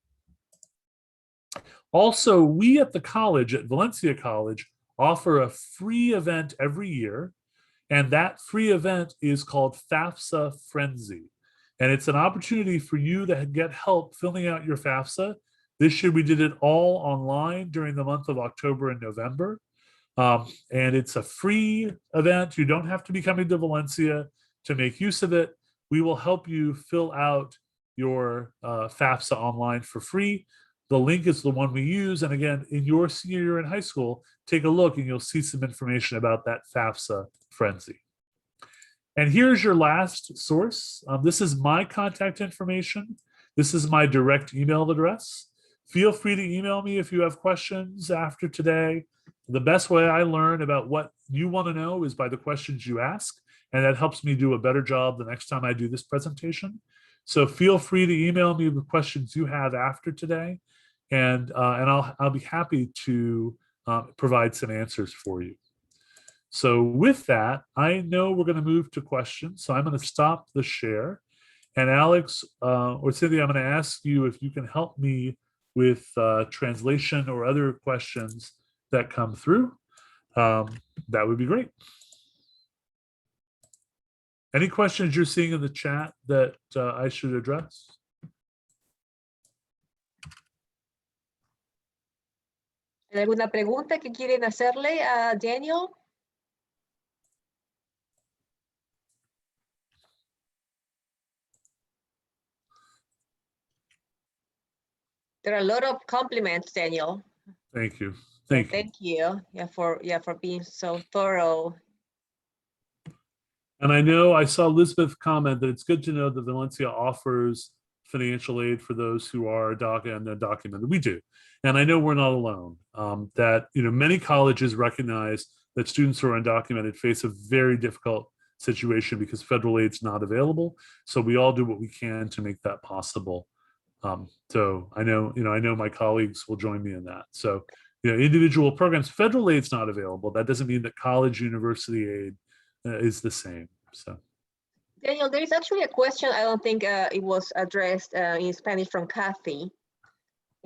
Also, we at the college, at Valencia College, offer a free event every year, and that free event is called FAFSA Frenzy. And it's an opportunity for you to get help filling out your FAFSA. This year, we did it all online during the month of October and November. And it's a free event. You don't have to be coming to Valencia. to make use of it. We will help you fill out your FAFSA online for free. The link is the one we use. And again, in your senior year in high school, take a look and you'll see some information about that FAFSA frenzy. And here's your last source. This is my contact information. This is my direct email address. Feel free to email me if you have questions after today. The best way I learn about what you want to know is by the questions you ask, and that helps me do a better job the next time I do this presentation. So feel free to email me with questions you have after today, and I'll be happy to provide some answers for you. So with that, I know we're going to move to questions. So I'm going to stop the share. And Alex or Cynthia, I'm going to ask you if you can help me with translation or other questions that come through. That would be great. Any questions you're seeing in the chat that I should address? ¿Alguna pregunta que quieren hacerle a Daniel? There are a lot of compliments, Daniel. Thank you. Thank you. Yeah, for being so thorough. And I know I saw Elizabeth comment that it's good to know that Valencia offers financial aid for those who are DACA and undocumented. We do. And I know we're not alone. That many colleges recognize that students who are undocumented face a very difficult situation because federal aid's not available. So we all do what we can to make that possible. So I know my colleagues will join me in that. So individual programs, federal aid's not available. That doesn't mean that college university aid is the same. So Daniel, there is actually a question. I don't think it was addressed in Spanish from Kathy.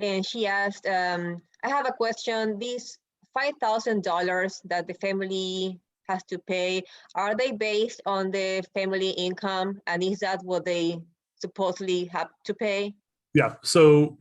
And she asked, I have a question. These $5,000 that the family has to pay, are they based on the family income? And is that what they supposedly have to pay? Yeah, so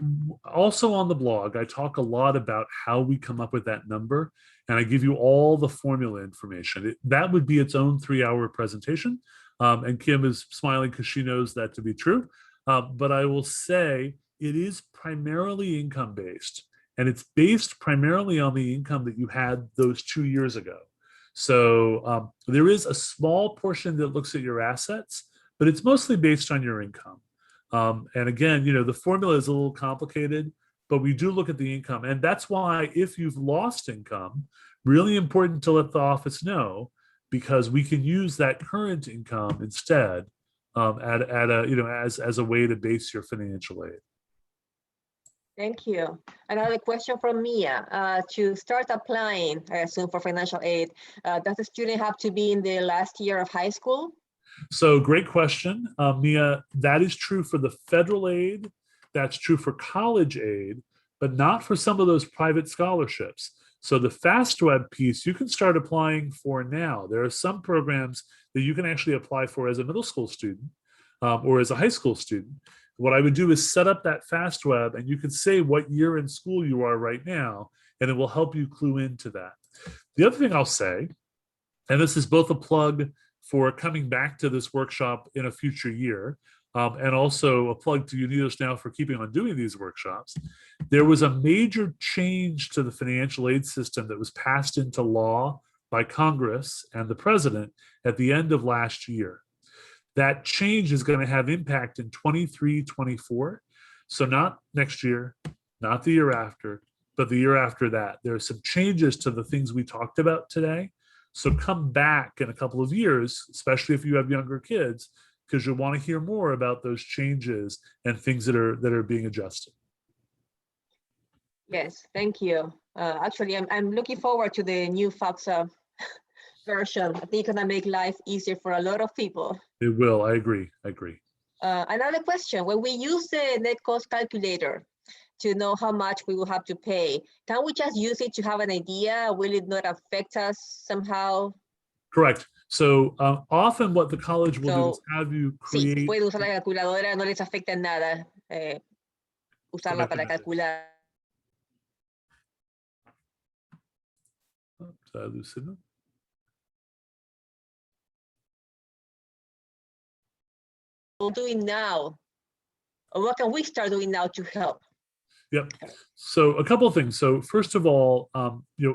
also on the blog, I talk a lot about how we come up with that number, and I give you all the formula information. That would be its own 3-hour presentation, and Kim is smiling because she knows that to be true. But I will say it is primarily income-based, and it's based primarily on the income that you had those 2 years ago. So there is a small portion that looks at your assets, but it's mostly based on your income. And again, the formula is a little complicated, but we do look at the income. And that's why if you've lost income, really important to let the office know, because we can use that current income instead as a way to base your financial aid. Thank you. Another question from Mia. To start applying, I assume, for financial aid, does the student have to be in the last year of high school? So great question, Mia. That is true for the federal aid. That's true for college aid, but not for some of those private scholarships. So the FastWeb piece, you can start applying for now. There are some programs that you can actually apply for as a middle school student or as a high school student. What I would do is set up that FastWeb, and you can say what year in school you are right now, and it will help you clue into that. The other thing I'll say, and this is both a plug for coming back to this workshop in a future year, and also a plug to Unidos Now for keeping on doing these workshops. There was a major change to the financial aid system that was passed into law by Congress and the president at the end of last year. That change is going to have impact in 23, 24. So not next year, not the year after, but the year after that. There are some changes to the things we talked about today. So come back in a couple of years, especially if you have younger kids, because you'll want to hear more about those changes and things that are being adjusted. Yes, thank you. Actually, I'm looking forward to the new FAFSA version. I think it's gonna make life easier for a lot of people. It will. I agree. Another question: when we use the net cost calculator to know how much we will have to pay, can we just use it to have an idea? Will it not affect us somehow? Correct. So often what the college will do is have you create. Sí, puede usar la calculadora, no les afecta en nada usarla para calcular. Did I lose signal? doing now? Or what can we start doing now to help? Yep. So a couple of things. So first of all,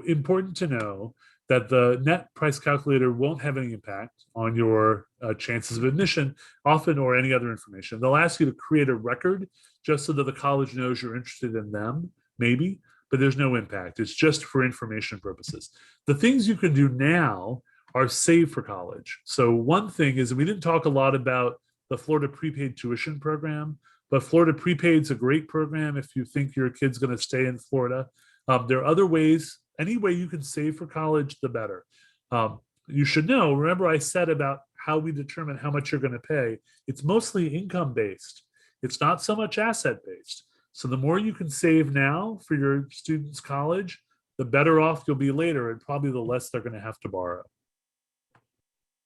important to know that the net price calculator won't have any impact on your chances of admission, often, or any other information. They'll ask you to create a record just so that the college knows you're interested in them, maybe, but there's no impact. It's just for information purposes. The things you can do now are save for college. So one thing is, we didn't talk a lot about the Florida prepaid tuition program, but Florida prepaid is a great program if you think your kid's going to stay in Florida. There are other ways. Any way you can save for college, the better. You should know, remember I said about how we determine how much you're going to pay. It's mostly income based. It's not so much asset based. So the more you can save now for your students' college, the better off you'll be later, and probably the less they're going to have to borrow.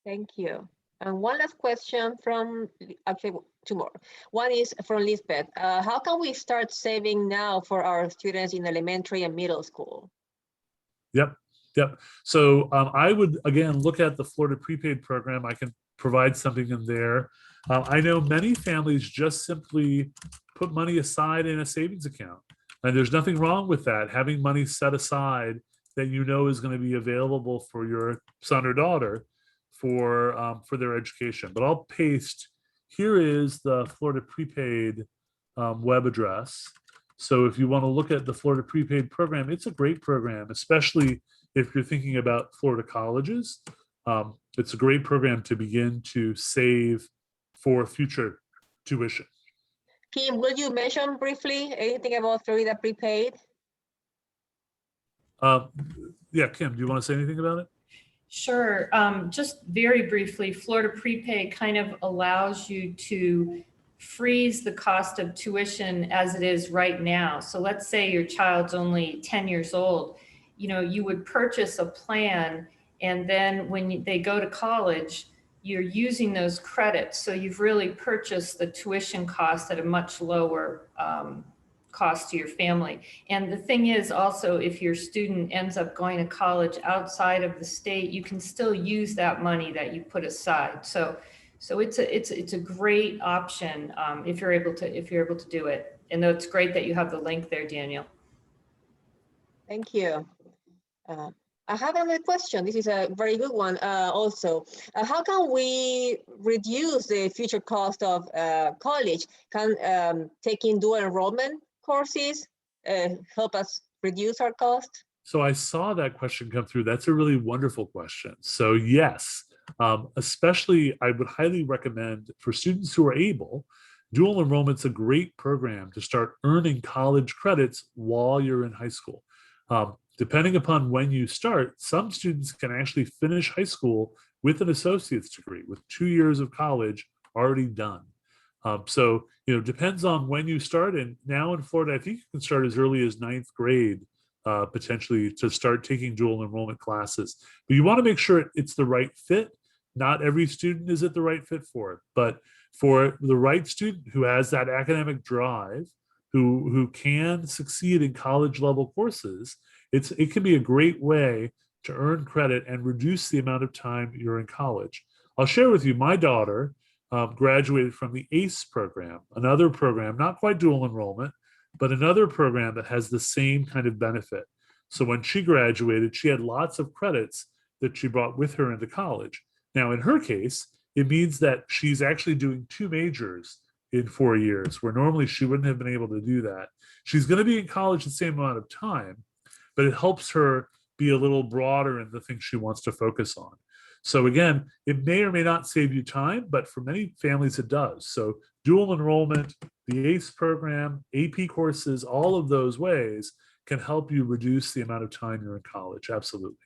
Thank you. And one last question from, actually two more. One is from Lisbeth. How can we start saving now for our students in elementary and middle school? Yep. So I would, again, look at the Florida prepaid program. I can provide something in there. I know many families just simply put money aside in a savings account. And there's nothing wrong with that. Having money set aside that you know is going to be available for your son or daughter for their education. But I'll paste, here is the Florida prepaid web address. So if you want to look at the Florida prepaid program, it's a great program, especially if you're thinking about Florida colleges. It's a great program to begin to save for future tuition. Kim, will you mention briefly anything about Florida prepaid? Yeah, Kim, do you want to say anything about it? Sure. Just very briefly, Florida prepaid kind of allows you to freeze the cost of tuition as it is right now. So let's say your child's only 10 years old, you would purchase a plan, and then when they go to college, you're using those credits. So you've really purchased the tuition cost at a much lower cost to your family. And the thing is also, if your student ends up going to college outside of the state, you can still use that money that you put aside. So it's a great option if you're able to do it. And it's great that you have the link there, Daniel. Thank you. I have another question. This is a very good one also. How can we reduce the future cost of college? Can taking dual enrollment courses help us reduce our cost? So I saw that question come through. That's a really wonderful question. So yes, especially I would highly recommend for students who are able, dual enrollment's a great program to start earning college credits while you're in high school. Depending upon when you start, some students can actually finish high school with an associate's degree, with 2 years of college already done. So, depends on when you start. And now in Florida, I think you can start as early as 9th grade, potentially, to start taking dual enrollment classes. But you want to make sure it's the right fit. Not every student is it the right fit for it, but for the right student who has that academic drive, who can succeed in college level courses, it can be a great way to earn credit and reduce the amount of time you're in college. I'll share with you, my daughter graduated from the ACE program, another program, not quite dual enrollment, but another program that has the same kind of benefit. So when she graduated, she had lots of credits that she brought with her into college. Now, in her case, it means that she's actually doing 2 majors in 4 years, where normally she wouldn't have been able to do that. She's going to be in college the same amount of time, but it helps her be a little broader in the things she wants to focus on. So again, it may or may not save you time, but for many families it does. So dual enrollment, the ACE program, AP courses, all of those ways can help you reduce the amount of time you're in college. Absolutely.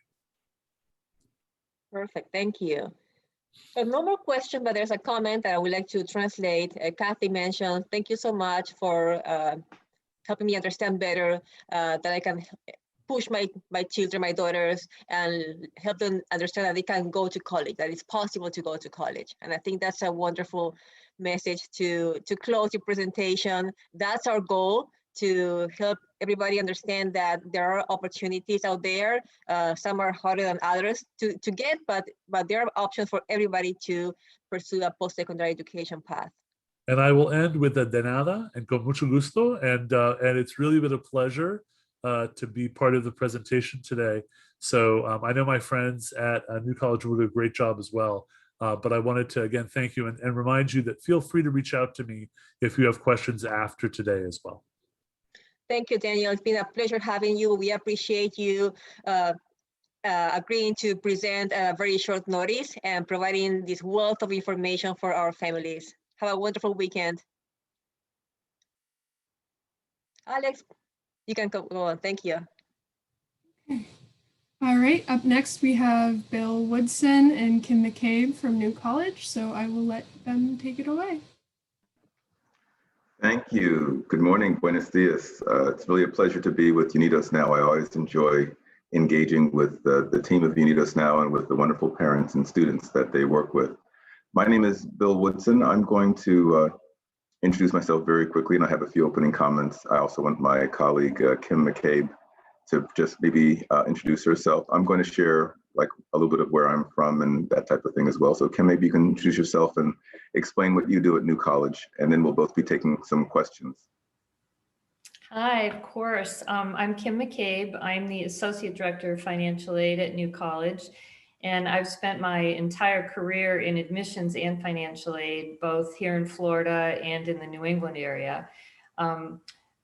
Perfect, thank you. So no more question, but there's a comment that I would like to translate. Kathy mentioned, thank you so much for helping me understand better that I can push my children, my daughters, and help them understand that they can go to college, that it's possible to go to college. And I think that's a wonderful message to close your presentation. That's our goal, to help everybody understand that there are opportunities out there. Some are harder than others to get, but there are options for everybody to pursue a post-secondary education path. And I will end with a de nada and con mucho gusto. And it's really been a pleasure to be part of the presentation today. So I know my friends at New College will do a great job as well. But I wanted to, again, thank you and remind you that feel free to reach out to me if you have questions after today as well. Thank you, Daniel. It's been a pleasure having you. We appreciate you agreeing to present a very short notice and providing this wealth of information for our families. Have a wonderful weekend. Alex, you can go on. Thank you. All right, up next we have Bill Woodson and Kim McCabe from New College, so I will let them take it away. Thank you. Good morning, buenos dias. It's really a pleasure to be with Unidos Now. I always enjoy engaging with the team of Unidos Now and with the wonderful parents and students that they work with. My name is Bill Woodson. I'm going to introduce myself very quickly, and I have a few opening comments. I also want my colleague, Kim McCabe, to just maybe introduce herself. I'm going to share like a little bit of where I'm from and that type of thing as well. So Kim, maybe you can introduce yourself and explain what you do at New College, and then we'll both be taking some questions. Hi, of course. I'm Kim McCabe. I'm the Associate Director of Financial Aid at New College, and I've spent my entire career in admissions and financial aid, both here in Florida and in the New England area.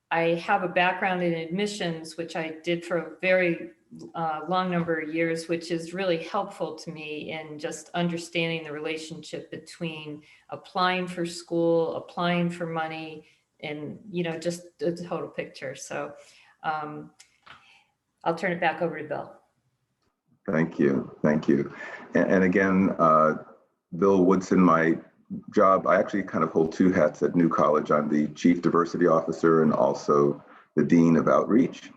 I have a background in admissions, which I did for a very long number of years, which is really helpful to me in just understanding the relationship between applying for school, applying for money, and just the total picture. So I'll turn it back over to Bill. Thank you. Thank you. And again, Bill Woodson, my job, I actually kind of hold two hats at New College. I'm the Chief Diversity Officer and also the Dean of Outreach.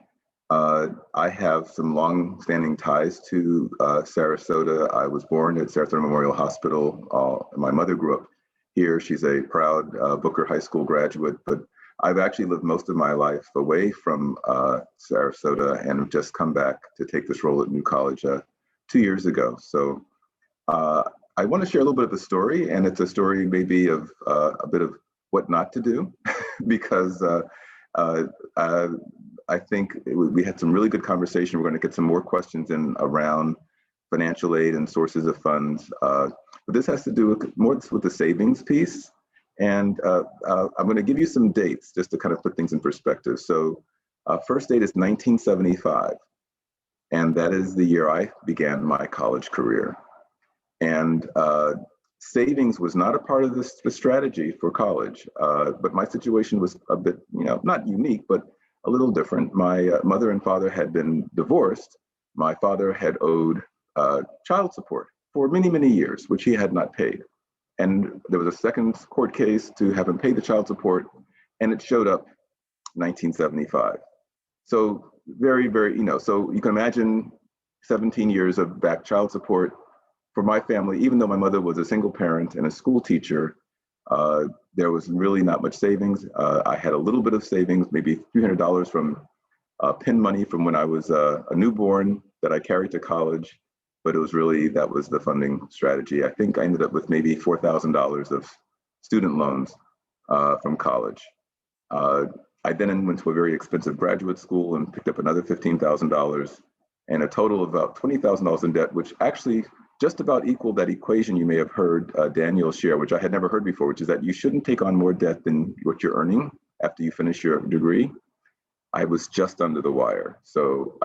I have some long-standing ties to Sarasota. I was born at Sarasota Memorial Hospital. My mother grew up here. She's a proud Booker High School graduate, but I've actually lived most of my life away from Sarasota and have just come back to take this role at New College 2 years ago. So I want to share a little bit of a story, and it's a story maybe of a bit of what not to do, because I think we had some really good conversation. We're going to get some more questions in around financial aid and sources of funds. But this has to do with more with the savings piece. And I'm going to give you some dates just to kind of put things in perspective. So first date is 1975. And that is the year I began my college career. And savings was not a part of the strategy for college, but my situation was a bit, not unique, but a little different. My mother and father had been divorced. My father had owed child support for many, many years, which he had not paid. And there was a second court case to have him pay the child support, and it showed up 1975. So very, very, so you can imagine 17 years of back child support for my family. Even though my mother was a single parent and a school teacher, there was really not much savings. I had a little bit of savings, maybe $300 from PIN money from when I was a newborn that I carried to college, but it was really, that was the funding strategy. I think I ended up with maybe $4,000 of student loans from college. I then went to a very expensive graduate school and picked up another $15,000 and a total of about $20,000 in debt, which actually just about equaled that equation you may have heard Daniel share, which I had never heard before, which is that you shouldn't take on more debt than what you're earning after you finish your degree. I was just under the wire. So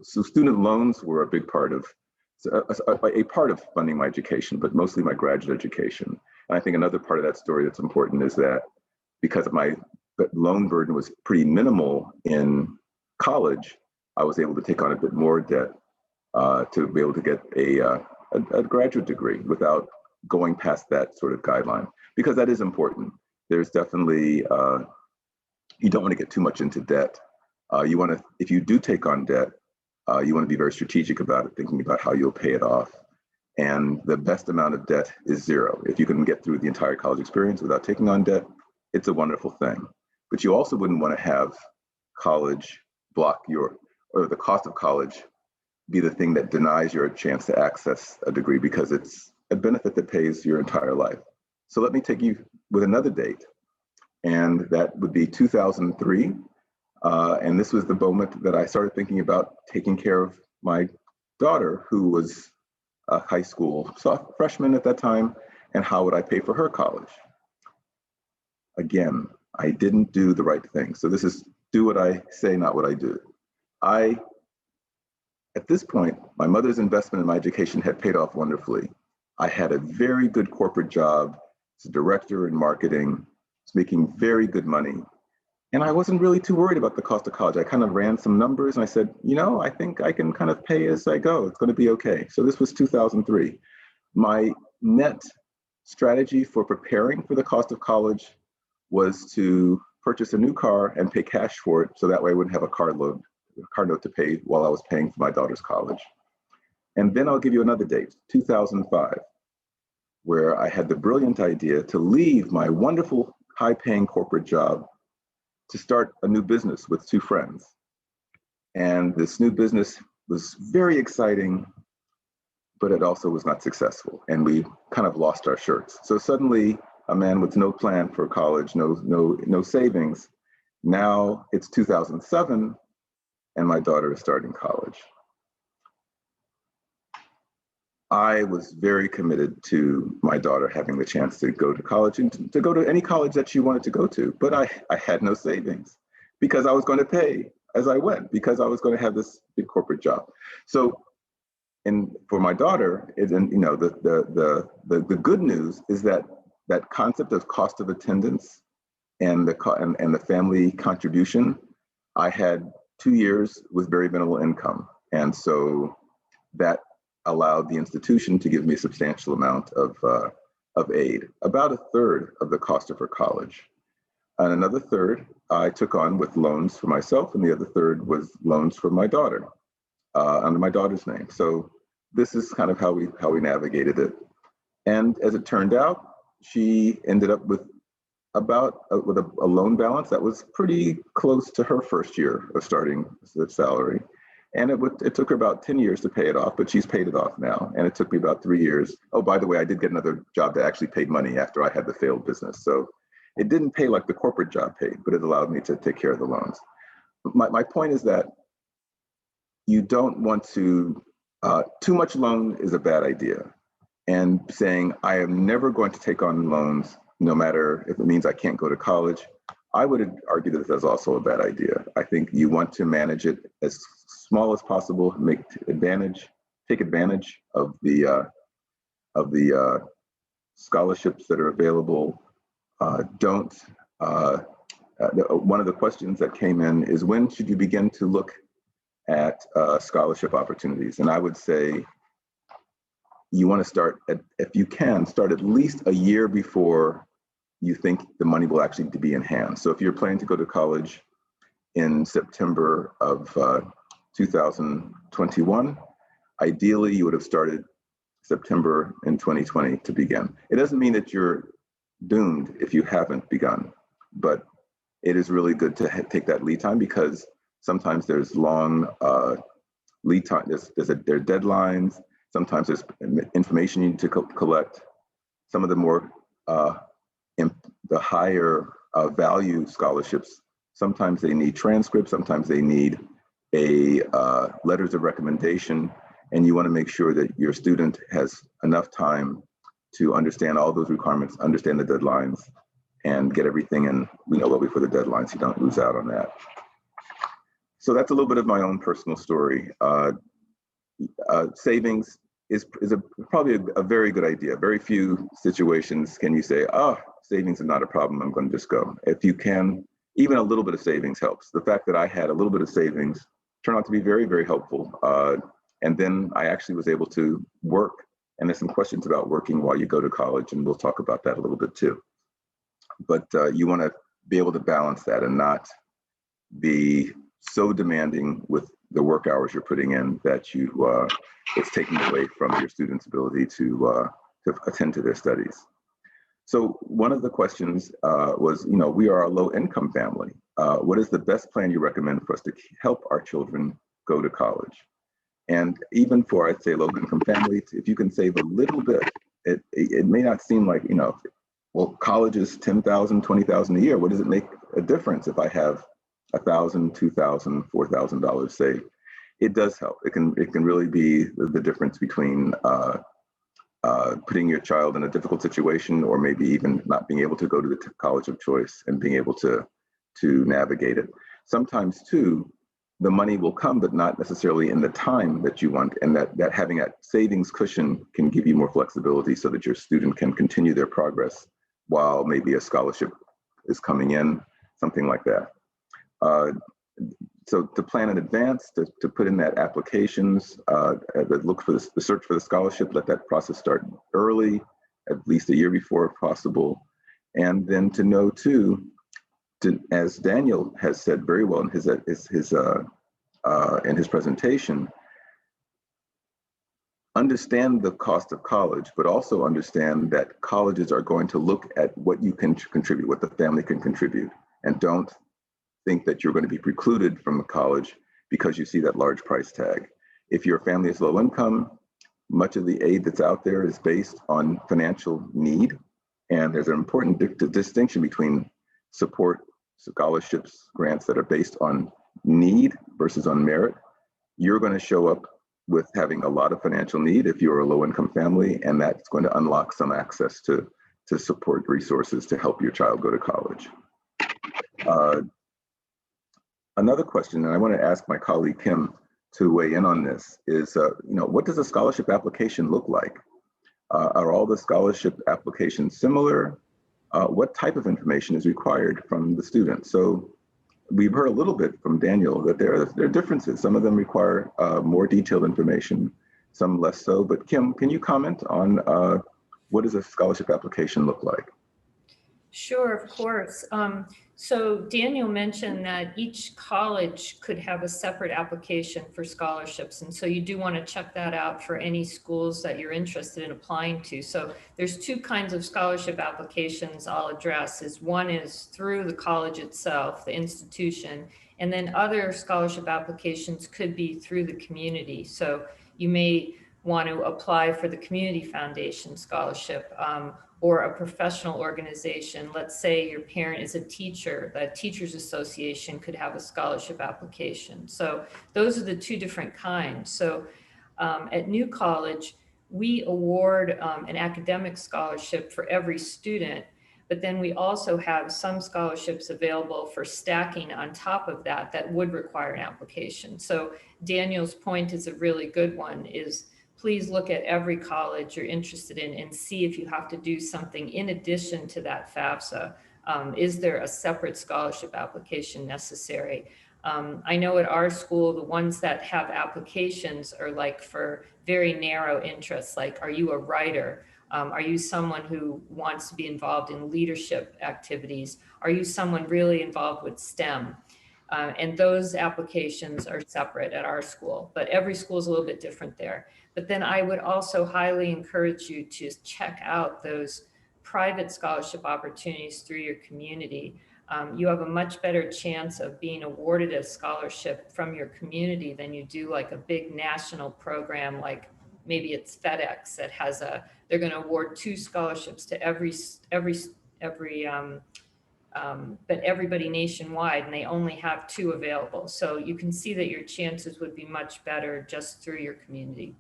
student loans were a big part of, a part of funding my education, but mostly my graduate education. And I think another part of that story that's important is that because my loan burden was pretty minimal in college, I was able to take on a bit more debt to be able to get a graduate degree without going past that sort of guideline, because that is important. There's definitely, you don't want to get too much into debt. You want to, if you do take on debt, you want to be very strategic about it, thinking about how you'll pay it off. And the best amount of debt is zero. If you can get through the entire college experience without taking on debt, it's a wonderful thing. But you also wouldn't want to have college block or the cost of college be the thing that denies your chance to access a degree, because it's a benefit that pays your entire life. So let me take you with another date. and that would be 2003. And this was the moment that I started thinking about taking care of my daughter, who was a high school freshman at that time, and how would I pay for her college? Again, I didn't do the right thing. So this is do what I say, not what I do. At this point, my mother's investment in my education had paid off wonderfully. I had a very good corporate job as a director in marketing, was making very good money. And I wasn't really too worried about the cost of college. I kind of ran some numbers and I said, you know, I think I can kind of pay as I go. It's going to be okay. So this was 2003. My net strategy for preparing for the cost of college was to purchase a new car and pay cash for it. So that way I wouldn't have a car note to pay while I was paying for my daughter's college. And then I'll give you another date, 2005, where I had the brilliant idea to leave my wonderful high-paying corporate job to start a new business with two friends. And this new business was very exciting, but it also was not successful. And we kind of lost our shirts. So suddenly a man with no plan for college, no savings. Now it's 2007 and my daughter is starting college. I was very committed to my daughter having the chance to go to college and to go to any college that she wanted to go to, but I had no savings because I was going to pay as I went, because I was going to have this big corporate job. So, and for my daughter, the good news is that that concept of cost of attendance and the family contribution, I had 2 years with very minimal income, and so that allowed the institution to give me a substantial amount of aid, about a third of the cost of her college. And another third I took on with loans for myself, and the other third was loans for my daughter, under my daughter's name. So this is kind of how we navigated it. And as it turned out, she ended up with with a loan balance that was pretty close to her first year of starting the salary. And it took her about 10 years to pay it off, but she's paid it off now. And it took me about 3 years. Oh, by the way, I did get another job that actually paid money after I had the failed business. So it didn't pay like the corporate job paid, but it allowed me to take care of the loans. My point is that you don't want to, too much loan is a bad idea. And saying, I am never going to take on loans, no matter if it means I can't go to college, I would argue that that's also a bad idea. I think you want to manage it as small as possible, take advantage of the scholarships that are available. One of the questions that came in is, when should you begin to look at scholarship opportunities? And I would say you want to start, if you can, start at least a year before you think the money will actually be in hand. So if you're planning to go to college in September of 2021, ideally you would have started September in 2020 to begin. It doesn't mean that you're doomed if you haven't begun, but it is really good to take that lead time, because sometimes there's long lead time, there are deadlines, sometimes there's information you need to collect. Some of the more the higher value scholarships, sometimes they need transcripts, sometimes they need letters of recommendation, and you want to make sure that your student has enough time to understand all those requirements, understand the deadlines, and get everything in well before the deadline, so you don't lose out on that. So that's a little bit of my own personal story. Savings is probably a very good idea. Very few situations can you say, savings is not a problem, I'm going to just go. If you can, even a little bit of savings helps. The fact that I had a little bit of savings turned out to be very, very helpful. And then I actually was able to work. And there's some questions about working while you go to college, and we'll talk about that a little bit too. But you want to be able to balance that and not be so demanding with the work hours you're putting in that it's taking away from your students' ability to attend to their studies. So one of the questions was, we are a low-income family. What is the best plan you recommend for us to help our children go to college? And even for, I'd say, low-income families, if you can save a little bit, it may not seem like, well, college is $10,000, $20,000 a year. What does it make a difference if I have $1,000, $2,000, $4,000 saved? It does help. It can really be the difference between putting your child in a difficult situation, or maybe even not being able to go to the college of choice and being able to navigate it. Sometimes too, the money will come, but not necessarily in the time that you want, and that having that savings cushion can give you more flexibility so that your student can continue their progress while maybe a scholarship is coming in, something like that. So to plan in advance, to put in that applications, look for the search for the scholarship, let that process start early, at least a year before if possible. And then to know too, as Daniel has said very well in his presentation, understand the cost of college, but also understand that colleges are going to look at what you can contribute, what the family can contribute, and don't think that you're going to be precluded from a college because you see that large price tag. If your family is low income, much of the aid that's out there is based on financial need, and there's an important distinction between support scholarships, grants that are based on need versus on merit. You're going to show up with having a lot of financial need if you're a low-income family, and that's going to unlock some access to support resources to help your child go to college. Another question, and I want to ask my colleague Kim to weigh in on this, is what does a scholarship application look like? Are all the scholarship applications similar? What type of information is required from the student? So we've heard a little bit from Daniel that there are differences. Some of them require more detailed information, some less so. But Kim, can you comment on what does a scholarship application look like? Sure, of course. So Daniel mentioned that each college could have a separate application for scholarships. And so you do want to check that out for any schools that you're interested in applying to. So there's two kinds of scholarship applications I'll address. One is through the college itself, the institution, and then other scholarship applications could be through the community. So you may want to apply for the Community Foundation Scholarship, or a professional organization. Let's say your parent is a teacher, the Teachers Association could have a scholarship application. So those are the two different kinds. So at New College, we award an academic scholarship for every student, but then we also have some scholarships available for stacking on top of that would require an application. So Daniel's point is a really good one, is please look at every college you're interested in and see if you have to do something in addition to that FAFSA. Is there a separate scholarship application necessary? I know at our school, the ones that have applications are like for very narrow interests, like, are you a writer? Are you someone who wants to be involved in leadership activities? Are you someone really involved with STEM? And those applications are separate at our school, but every school is a little bit different there. But then I would also highly encourage you to check out those private scholarship opportunities through your community. You have a much better chance of being awarded a scholarship from your community than you do like a big national program, like maybe it's FedEx that has they're going to award 2 scholarships to but everybody nationwide, and they only have 2 available. So you can see that your chances would be much better just through your community.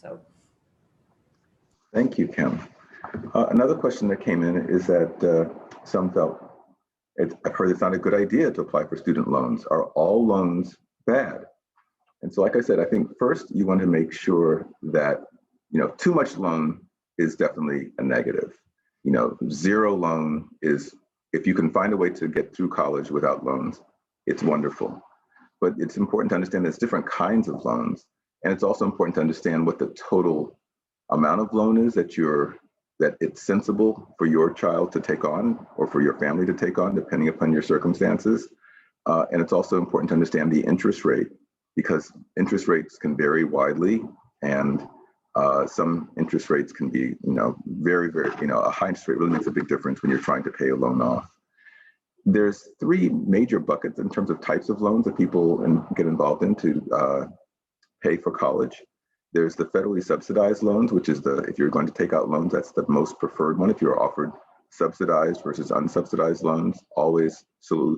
So. Thank you, Kim. Another question that came in is that some felt, I've heard it's not a good idea to apply for student loans. Are all loans bad? And so, like I said, I think first you want to make sure that, too much loan is definitely a negative. Zero loan is, if you can find a way to get through college without loans, it's wonderful. But it's important to understand there's different kinds of loans. And it's also important to understand what the total amount of loan is that it's sensible for your child to take on or for your family to take on, depending upon your circumstances. And it's also important to understand the interest rate, because interest rates can vary widely, and some interest rates can be, very, very, a high interest rate really makes a big difference when you're trying to pay a loan off. There's 3 major buckets in terms of types of loans that people get involved in to pay for college. There's the federally subsidized loans, which is if you're going to take out loans, that's the most preferred one if you're offered subsidized versus unsubsidized loans, always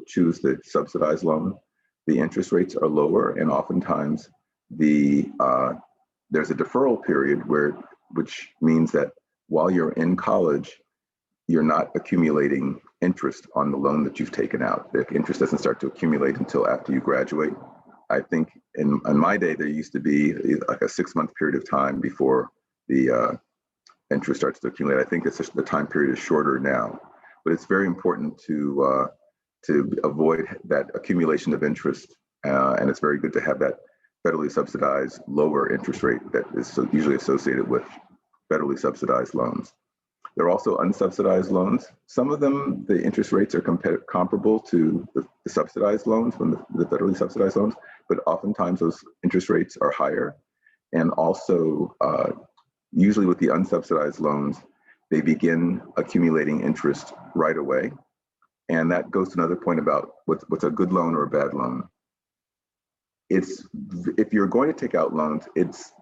choose the subsidized loan. The interest rates are lower, and oftentimes there's a deferral period which means that while you're in college, you're not accumulating interest on the loan that you've taken out. The interest doesn't start to accumulate until after you graduate. I think in my day, there used to be like a 6-month period of time before the interest starts to accumulate. I think the time period is shorter now, but it's very important to avoid that accumulation of interest, and it's very good to have that federally subsidized lower interest rate that is usually associated with federally subsidized loans. There are also unsubsidized loans. Some of them, the interest rates are comparable to the subsidized loans, from the federally subsidized loans, but oftentimes those interest rates are higher. And also, usually with the unsubsidized loans, they begin accumulating interest right away. And that goes to another point about what's a good loan or a bad loan. If you're going to take out loans, it's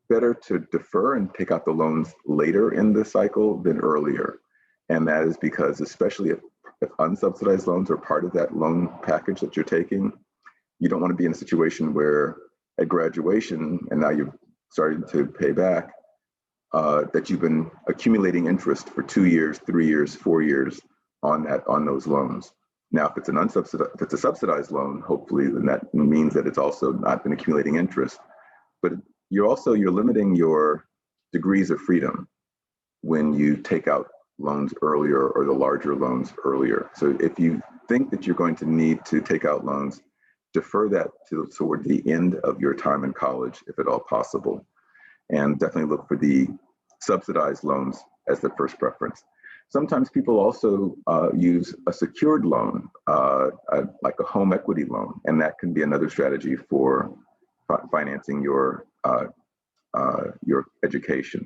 better to defer and take out the loans later in the cycle than earlier. And that is because, especially if unsubsidized loans are part of that loan package that you're taking, you don't want to be in a situation where at graduation, and now you're starting to pay back, that you've been accumulating interest for 2 years, 3 years, 4 years on those loans. Now, if it's a subsidized loan, hopefully, then that means that it's also not been accumulating interest. But you're limiting your degrees of freedom when you take out loans earlier, or the larger loans earlier. So if you think that you're going to need to take out loans, defer that toward the end of your time in college, if at all possible. And definitely look for the subsidized loans as the first preference. Sometimes people also use a secured loan, like a home equity loan, and that can be another strategy for financing your education,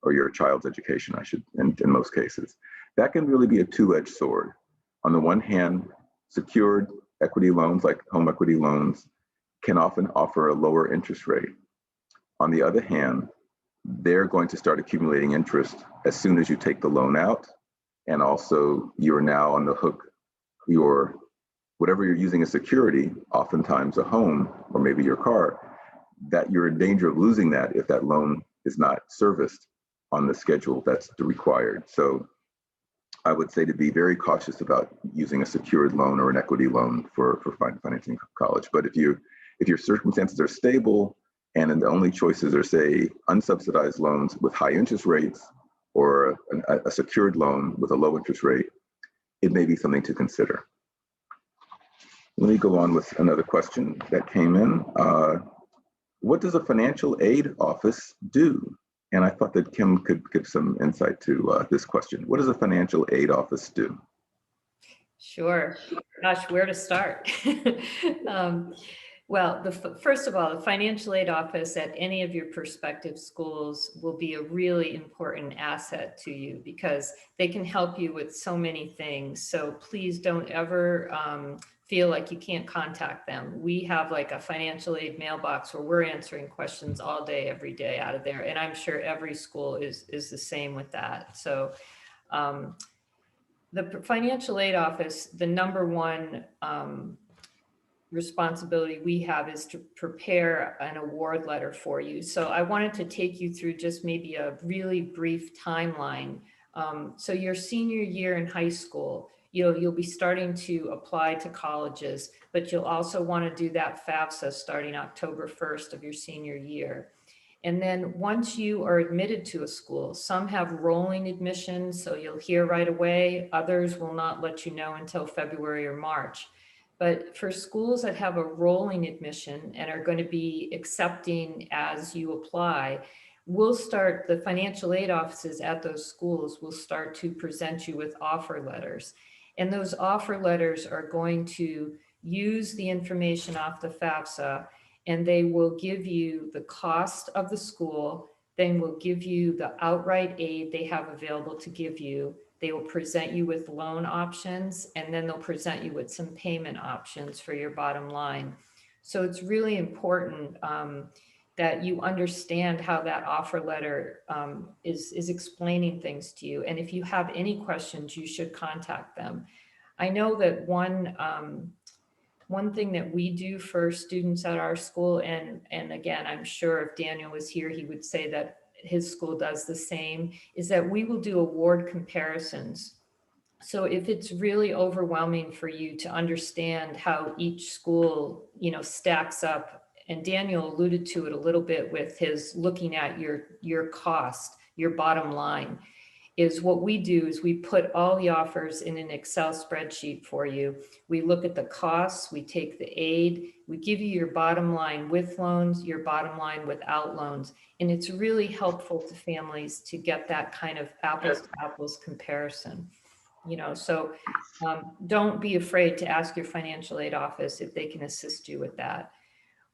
or your child's education, in most cases. That can really be a two-edged sword. On the one hand, secured equity loans, like home equity loans, can often offer a lower interest rate. On the other hand, they're going to start accumulating interest as soon as you take the loan out. And also, you're now on the hook, whatever you're using as security, oftentimes a home or maybe your car, that you're in danger of losing that if that loan is not serviced on the schedule that's required. So I would say to be very cautious about using a secured loan or an equity loan for financing college. But if your circumstances are stable, and then the only choices are, say, unsubsidized loans with high interest rates, or a secured loan with a low interest rate, it may be something to consider. Let me go on with another question that came in. What does a financial aid office do? And I thought that Kim could give some insight to this question. What does a financial aid office do? Sure. Gosh, where to start? Well, first of all, the financial aid office at any of your prospective schools will be a really important asset to you, because they can help you with so many things. So please don't ever feel like you can't contact them. We have like a financial aid mailbox where we're answering questions all day, every day out of there. And I'm sure every school is the same with that. So the financial aid office, the number one responsibility we have is to prepare an award letter for you. So I wanted to take you through just maybe a really brief timeline. So your senior year in high school, you'll be starting to apply to colleges, but you'll also want to do that FAFSA starting October 1st of your senior year. And then once you are admitted to a school, some have rolling admissions, so you'll hear right away. Others will not let you know until February or March. But for schools that have a rolling admission and are going to be accepting as you apply, the financial aid offices at those schools will start to present you with offer letters. And those offer letters are going to use the information off the FAFSA, and they will give you the cost of the school, then will give you the outright aid they have available to give you. They will present you with loan options, and then they'll present you with some payment options for your bottom line. So it's really important that you understand how that offer letter is explaining things to you. And if you have any questions, you should contact them. I know that one thing that we do for students at our school, and again, I'm sure if Daniel was here, he would say that his school does the same, is that we will do award comparisons. So if it's really overwhelming for you to understand how each school, stacks up, and Daniel alluded to it a little bit with his looking at your cost, your bottom line, is what we do is we put all the offers in an Excel spreadsheet for you. We look at the costs, we take the aid, we give you your bottom line with loans, your bottom line without loans. And it's really helpful to families to get that kind of apples to apples comparison. So don't be afraid to ask your financial aid office if they can assist you with that.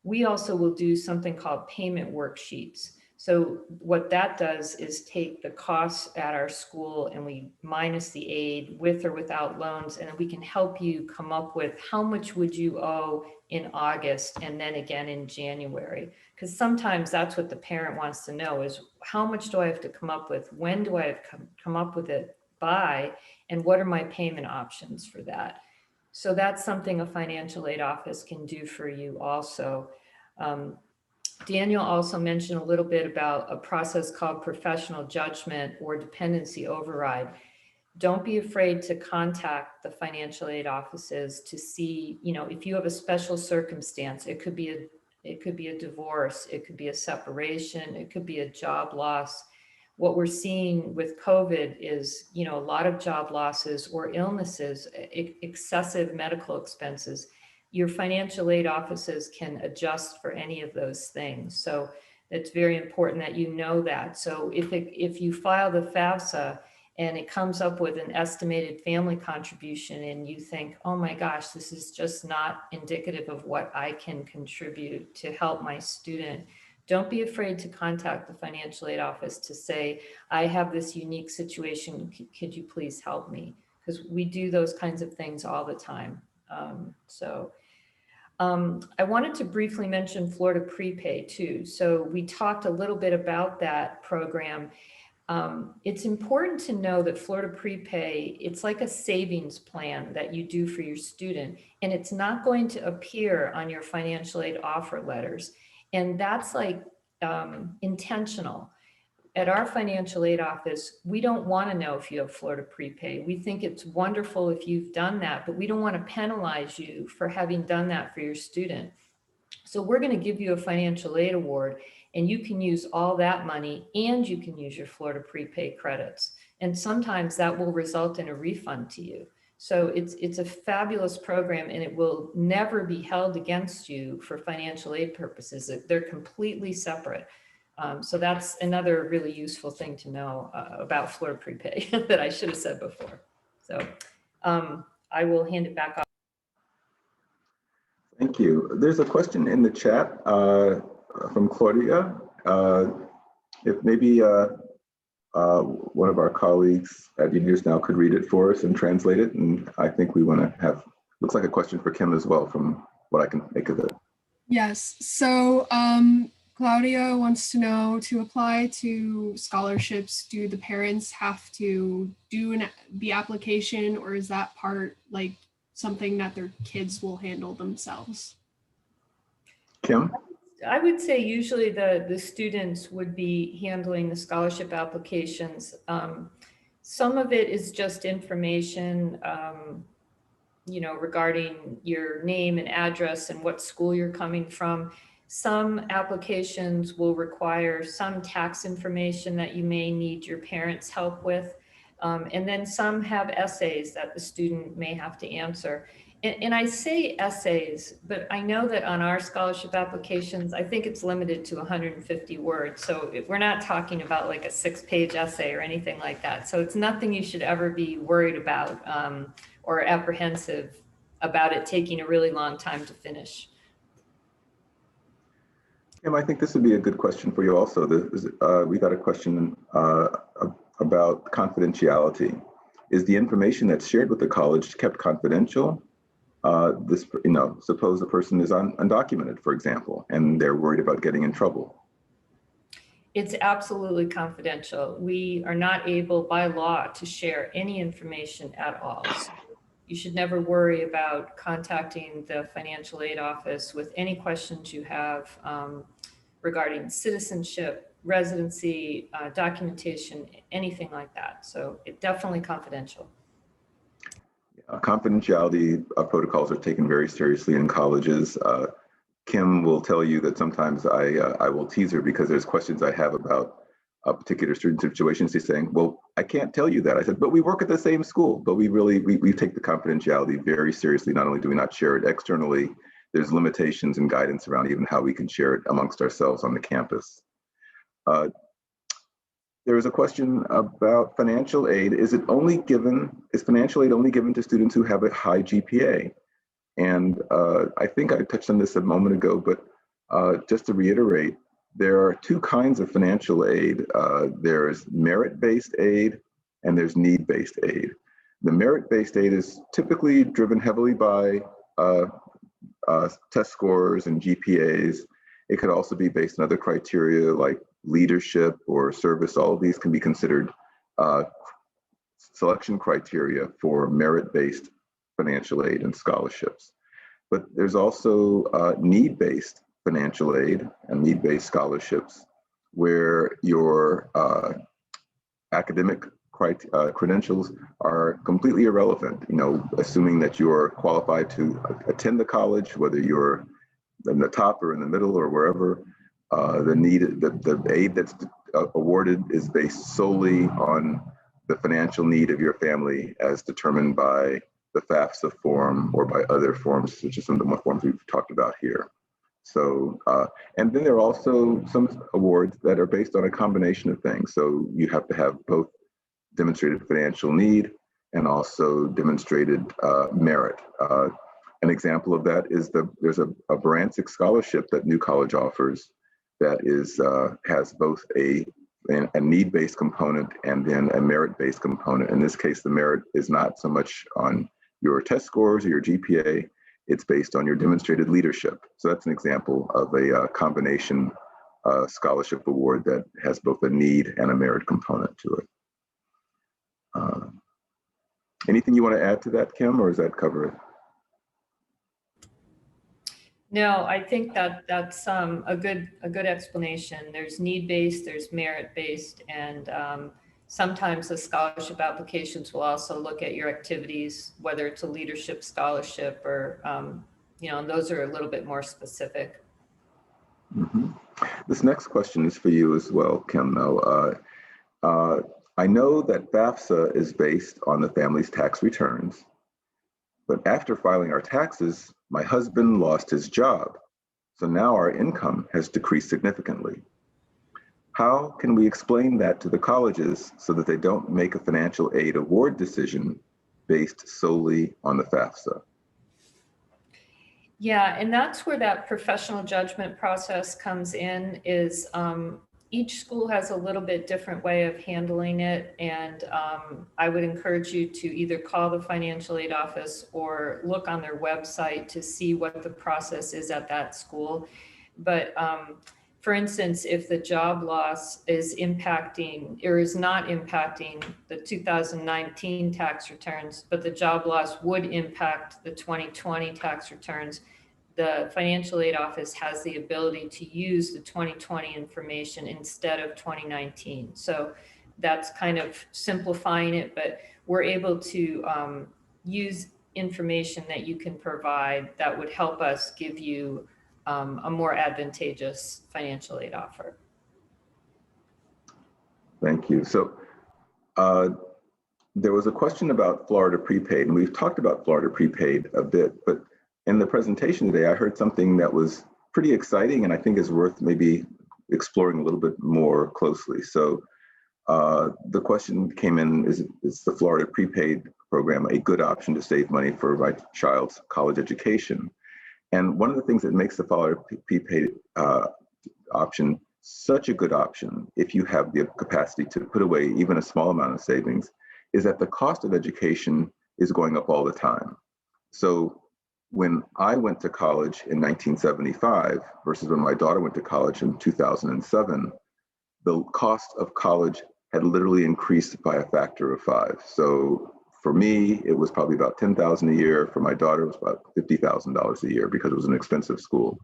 We also will do something called payment worksheets. So what that does is take the costs at our school and we minus the aid with or without loans, and we can help you come up with how much would you owe in August and then again in January. Because sometimes that's what the parent wants to know is how much do I have to come up with? When do I have come up with it by? And what are my payment options for that? So that's something a financial aid office can do for you also. Daniel also mentioned a little bit about a process called professional judgment or dependency override. Don't be afraid to contact the financial aid offices to see, if you have a special circumstance. It could be a divorce, it could be a separation, it could be a job loss. What we're seeing with COVID is, a lot of job losses or illnesses, excessive medical expenses. Your financial aid offices can adjust for any of those things. So it's very important that you know that. So if you file the FAFSA and it comes up with an estimated family contribution and you think, oh my gosh, this is just not indicative of what I can contribute to help my student, don't be afraid to contact the financial aid office to say, I have this unique situation, could you please help me? Because we do those kinds of things all the time. I wanted to briefly mention Florida Prepay too. So we talked a little bit about that program. It's important to know that Florida Prepay, it's like a savings plan that you do for your student, and it's not going to appear on your financial aid offer letters. And that's like intentional. At our financial aid office, we don't want to know if you have Florida Prepay. We think it's wonderful if you've done that, but we don't want to penalize you for having done that for your student. So we're going to give you a financial aid award, and you can use all that money and you can use your Florida Prepay credits. And sometimes that will result in a refund to you. So it's a fabulous program, and it will never be held against you for financial aid purposes. They're completely separate. So that's another really useful thing to know about Florida Prepay that I should have said before. So I will hand it back off. Thank you. There's a question in the chat from Claudia. If maybe one of our colleagues at Unions Now could read it for us and translate it. And I think we want to have, looks like a question for Kim as well from what I can make of it. Yes, so Claudia wants to know, to apply to scholarships, do the parents have to do the application, or is that part like something that their kids will handle themselves? Kim? I would say usually the students would be handling the scholarship applications. Some of it is just information, regarding your name and address and what school you're coming from. Some applications will require some tax information that you may need your parents' help with. And then some have essays that the student may have to answer. And I say essays, but I know that on our scholarship applications, I think it's limited to 150 words. So we're not talking about like a 6-page essay or anything like that. So it's nothing you should ever be worried about or apprehensive about it taking a really long time to finish. Kim, I think this would be a good question for you also. We got a question about confidentiality. Is the information that's shared with the college kept confidential? this, you know, suppose a person is undocumented, for example, and they're worried about getting in trouble. It's absolutely confidential. We are not able by law to share any information at all. So you should never worry about contacting the financial aid office with any questions you have regarding citizenship, residency, documentation, anything like that. So it's definitely confidential. Confidentiality protocols are taken very seriously in colleges. Kim will tell you that sometimes I will tease her because there's questions I have about a particular student situation. She's saying, well, I can't tell you that. I said, but we work at the same school. But we take the confidentiality very seriously. Not only do we not share it externally, there's limitations and guidance around even how we can share it amongst ourselves on the campus. There was a question about financial aid. Is financial aid only given to students who have a high GPA? And I think I touched on this a moment ago, but just to reiterate, there are two kinds of financial aid. There's merit-based aid and there's need-based aid. The merit-based aid is typically driven heavily by test scores and GPAs. It could also be based on other criteria like leadership or service. All of these can be considered selection criteria for merit-based financial aid and scholarships. But there's also need-based financial aid and need-based scholarships where your academic credentials are completely irrelevant. You know, assuming that you're qualified to attend the college, whether you're in the top or in the middle or wherever, the aid that's awarded is based solely on the financial need of your family as determined by the FAFSA form or by other forms, such as some of the forms we've talked about here. So, and then there are also some awards that are based on a combination of things. So you have to have both demonstrated financial need and also demonstrated merit. An example of that is there's a Barancic scholarship that New College offers that has both a need-based component and then a merit-based component. In this case, the merit is not so much on your test scores or your GPA, it's based on your demonstrated leadership. So that's an example of a combination scholarship award that has both a need and a merit component to it. Anything you want to add to that, Kim, or does that cover it? No, I think that's a good explanation. There's need-based, there's merit-based, and sometimes the scholarship applications will also look at your activities, whether it's a leadership scholarship or, you know, and those are a little bit more specific. Mm-hmm. This next question is for you as well, Kim, though. I know that FAFSA is based on the family's tax returns, but after filing our taxes, my husband lost his job. So now our income has decreased significantly. How can we explain that to the colleges so that they don't make a financial aid award decision based solely on the FAFSA? Yeah, and that's where that professional judgment process comes in, is each school has a little bit different way of handling it. And I would encourage you to either call the financial aid office or look on their website to see what the process is at that school. But for instance, if the job loss is impacting or is not impacting the 2019 tax returns, but the job loss would impact the 2020 tax returns, the financial aid office has the ability to use the 2020 information instead of 2019. So that's kind of simplifying it, but we're able to use information that you can provide that would help us give you a more advantageous financial aid offer. Thank you. So there was a question about Florida prepaid, and we've talked about Florida prepaid a bit, but in the presentation today, I heard something that was pretty exciting and I think is worth maybe exploring a little bit more closely. So the question came in, is the Florida prepaid program a good option to save money for my child's college education? And one of the things that makes the Florida prepaid option such a good option, if you have the capacity to put away even a small amount of savings, is that the cost of education is going up all the time. So when I went to college in 1975 versus when my daughter went to college in 2007, the cost of college had literally increased by a factor of 5. So for me, it was probably about $10,000 a year. For my daughter, it was about $50,000 a year because it was an expensive school.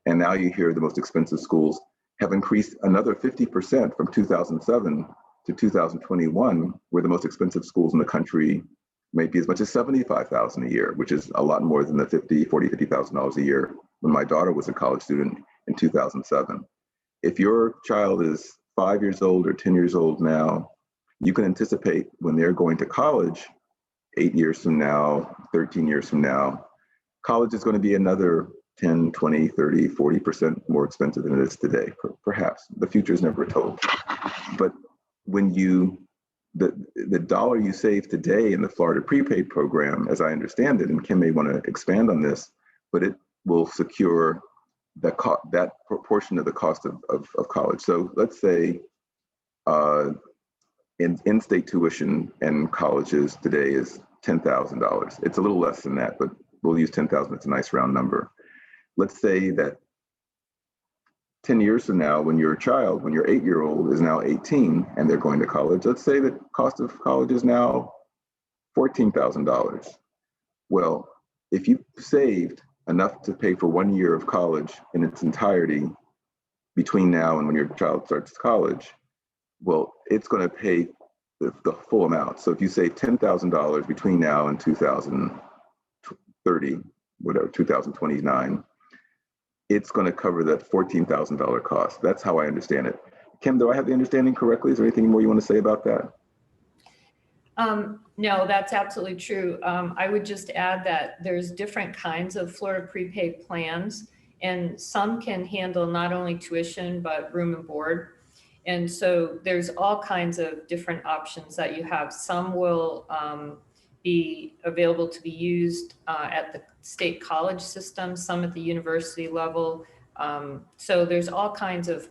And now you hear the most expensive schools have increased another 50% from 2007 to 2021, where the most expensive schools in the country may be as much as $75,000 a year, which is a lot more than the $50,000 a year when my daughter was a college student in 2007. If your child is 5 years old or 10 years old now, you can anticipate when they're going to college 8 years from now, 13 years from now, college is going to be another 10, 20, 30, 40% more expensive than it is today, perhaps. The future is never told. But when the dollar you save today in the Florida prepaid program, as I understand it, and Kim may want to expand on this, but it will secure that proportion of the cost of college. So let's say in-state tuition in colleges today is $10,000. It's a little less than that, but we'll use 10,000. It's a nice round number. Let's say that 10 years from now, when your 8-year-old is now 18 and they're going to college, let's say the cost of college is now $14,000. Well, if you saved enough to pay for 1 year of college in its entirety between now and when your child starts college, well, it's going to pay the full amount. So if you save $10,000 between now and 2030, whatever, 2029, it's going to cover that $14,000 cost. That's how I understand it. Kim, do I have the understanding correctly? Is there anything more you want to say about that? No, that's absolutely true. I would just add that there's different kinds of Florida prepaid plans, and some can handle not only tuition, but room and board. And so there's all kinds of different options that you have. Some will be available to be used at the state college system, some at the university level. So there's all kinds of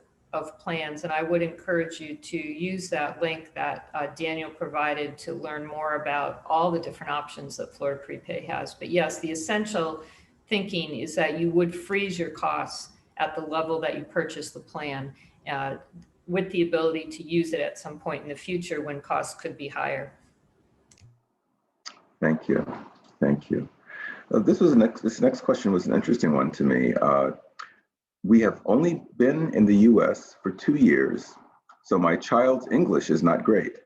plans, and I would encourage you to use that link that Daniel provided to learn more about all the different options that Florida Prepay has. But yes, the essential thinking is that you would freeze your costs at the level that you purchase the plan, with the ability to use it at some point in the future when costs could be higher. Thank you. Thank you. This next question was an interesting one to me. We have only been in the US for 2 years, so my child's English is not great.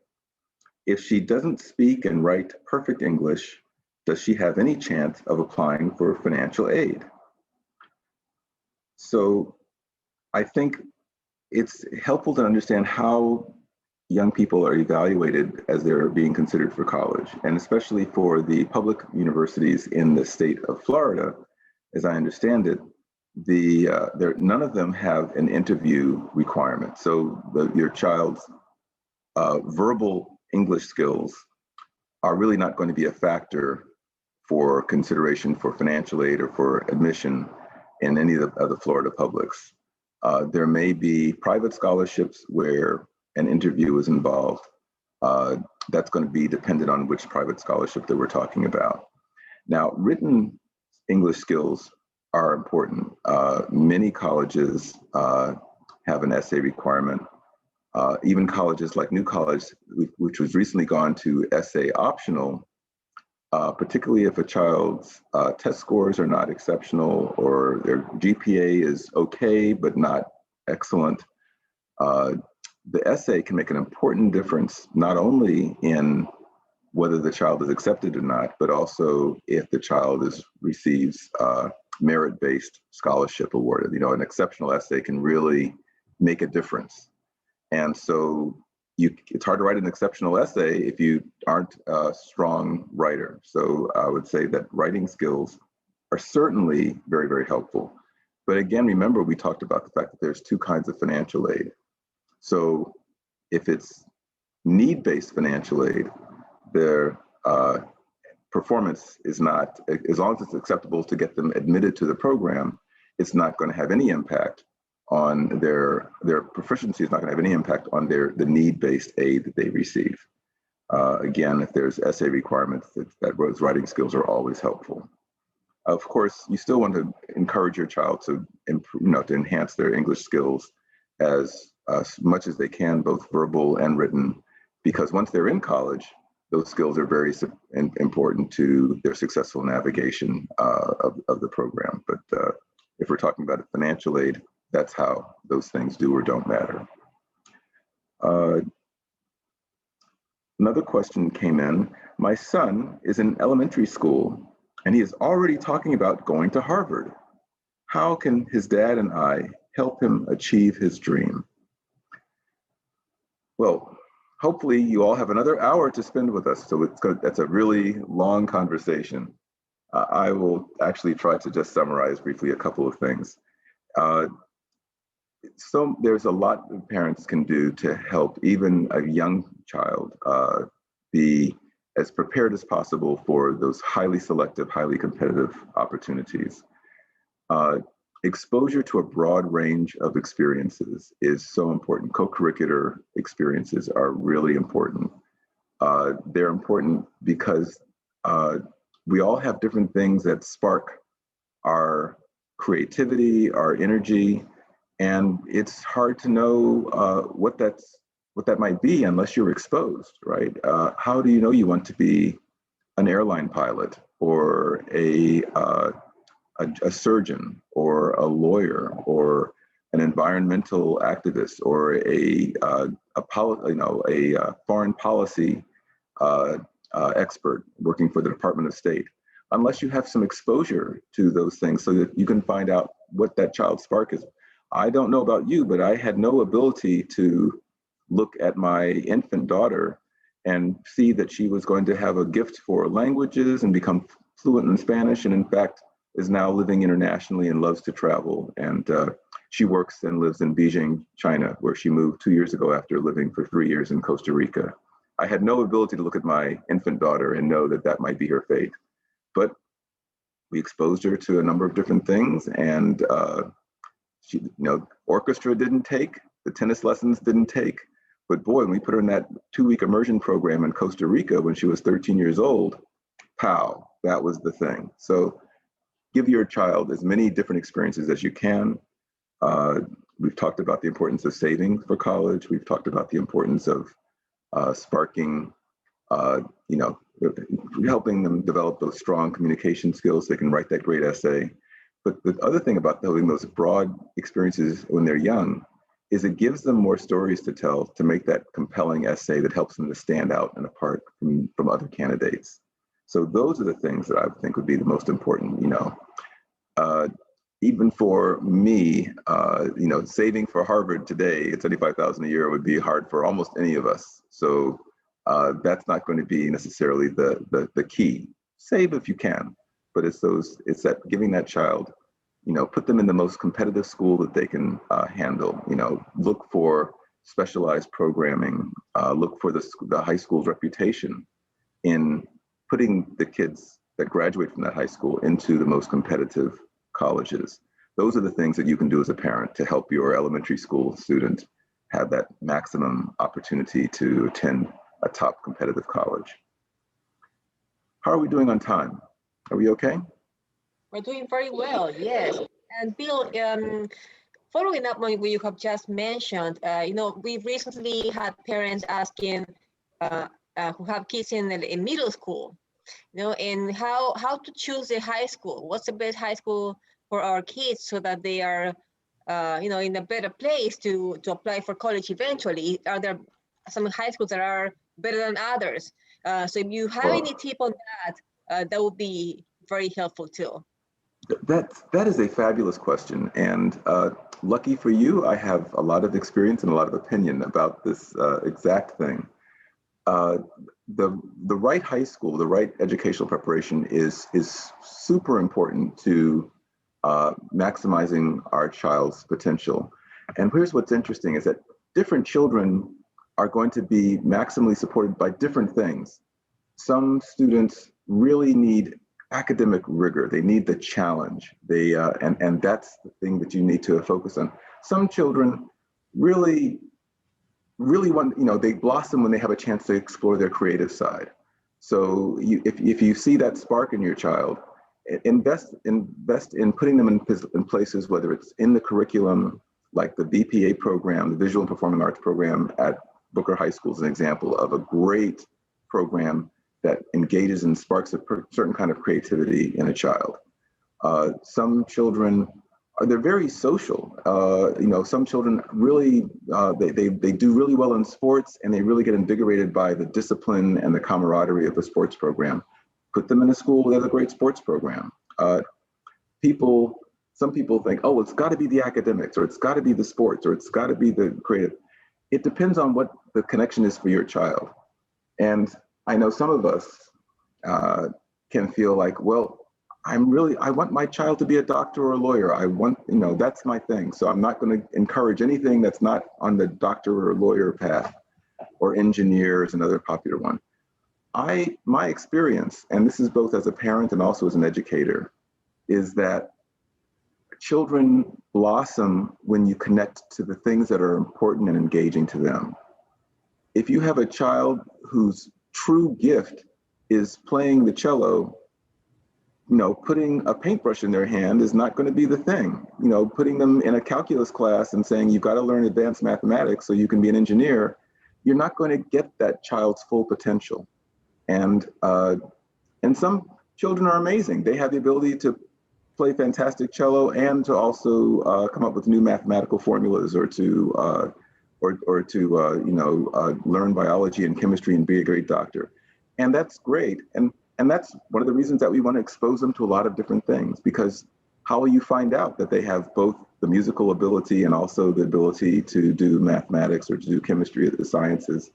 If she doesn't speak and write perfect English, does she have any chance of applying for financial aid? So I think it's helpful to understand how young people are evaluated as they're being considered for college, and especially for the public universities in the state of Florida, as I understand it, none of them have an interview requirement. So your child's verbal English skills are really not going to be a factor for consideration for financial aid or for admission in any of the Florida publics. There may be private scholarships where an interview is involved. That's going to be dependent on which private scholarship that we're talking about. Now, written English skills are important. Many colleges have an essay requirement. Even colleges like New College, which was recently gone to essay optional, particularly if a child's test scores are not exceptional or their GPA is okay, but not excellent. The essay can make an important difference, not only in whether the child is accepted or not, but also if the child receives merit-based scholarship awarded. You know, an exceptional essay can really make a difference. And so it's hard to write an exceptional essay if you aren't a strong writer. So I would say that writing skills are certainly very, very helpful. But again, remember, we talked about the fact that there's two kinds of financial aid. So if it's need-based financial aid, their performance is not, as long as it's acceptable to get them admitted to the program, it's not going to have any impact on their proficiency. Is not going to have any impact on the need-based aid that they receive. Again, if there's essay requirements, that those writing skills are always helpful. Of course, you still want to encourage your child to improve, to enhance their English skills as much as they can, both verbal and written, because once they're in college, those skills are very important to their successful navigation of the program. But if we're talking about financial aid, that's how those things do or don't matter. Another question came in. My son is in elementary school and he is already talking about going to Harvard. How can his dad and I help him achieve his dream? Well, hopefully you all have another hour to spend with us. So that's a really long conversation. I will actually try to just summarize briefly a couple of things. So there's a lot that parents can do to help even a young child be as prepared as possible for those highly selective, highly competitive opportunities. Exposure to a broad range of experiences is so important. Co-curricular experiences are really important. They're important because we all have different things that spark our creativity, our energy, and it's hard to know what that might be unless you're exposed, right? How do you know you want to be an airline pilot or a surgeon or a lawyer or an environmental activist or a foreign policy expert working for the Department of State, unless you have some exposure to those things so that you can find out what that child's spark is. I don't know about you, but I had no ability to look at my infant daughter and see that she was going to have a gift for languages and become fluent in Spanish, and in fact is now living internationally and loves to travel. And she works and lives in Beijing, China, where she moved 2 years ago after living for 3 years in Costa Rica. I had no ability to look at my infant daughter and know that that might be her fate. But we exposed her to a number of different things, and she, orchestra didn't take, the tennis lessons didn't take, but boy, when we put her in that 2-week immersion program in Costa Rica when she was 13 years old, pow, that was the thing. So give your child as many different experiences as you can. We've talked about the importance of saving for college. We've talked about the importance of sparking, helping them develop those strong communication skills so they can write that great essay. But the other thing about having those broad experiences when they're young is it gives them more stories to tell to make that compelling essay that helps them to stand out and apart from other candidates. So those are the things that I think would be the most important, even for me, saving for Harvard today at $75,000 a year would be hard for almost any of us. So that's not going to be necessarily the key. Save if you can, but it's that giving that child, put them in the most competitive school that they can handle. Look for specialized programming. Look for the high school's reputation in putting the kids that graduate from that high school into the most competitive colleges. Those are the things that you can do as a parent to help your elementary school student have that maximum opportunity to attend a top competitive college. How are we doing on time? Are we okay? We're doing very well, yes. And Bill, following up on what you have just mentioned, we recently had parents asking who have kids in middle school, and how to choose a high school. What's the best high school for our kids so that they are, in a better place to apply for college eventually? Are there some high schools that are better than others? So if you have any tip on that, that would be very helpful too. That is a fabulous question, and lucky for you, I have a lot of experience and a lot of opinion about this exact thing. The right high school, the right educational preparation is super important to maximizing our child's potential. And here's what's interesting is that different children are going to be maximally supported by different things. Some students really need academic rigor. They need the challenge. And that's the thing that you need to focus on. Some children really want, they blossom when they have a chance to explore their creative side. So if you see that spark in your child, invest in putting them in places, whether it's in the curriculum, like the VPA program, the Visual and Performing Arts program at Booker High School is an example of a great program that engages and sparks a certain kind of creativity in a child. Some children, they're very social. Some children really, they do really well in sports, and they really get invigorated by the discipline and the camaraderie of the sports program. Put them in a school that has a great sports program. Some people think, oh, it's got to be the academics, or it's got to be the sports, or it's got to be the creative. It depends on what the connection is for your child. And I know some of us can feel like, well, I want my child to be a doctor or a lawyer. I want, that's my thing. So I'm not going to encourage anything that's not on the doctor or lawyer path, or engineer is another popular one. My experience, and this is both as a parent and also as an educator, is that children blossom when you connect to the things that are important and engaging to them. If you have a child whose true gift is playing the cello, putting a paintbrush in their hand is not going to be the thing. Putting them in a calculus class and saying you've got to learn advanced mathematics so you can be an engineer, you're not going to get that child's full potential. And some children are amazing. They have the ability to play fantastic cello and to also come up with new mathematical formulas, or to learn biology and chemistry and be a great doctor. And that's great. And that's one of the reasons that we want to expose them to a lot of different things, because how will you find out that they have both the musical ability and also the ability to do mathematics or to do chemistry or the sciences?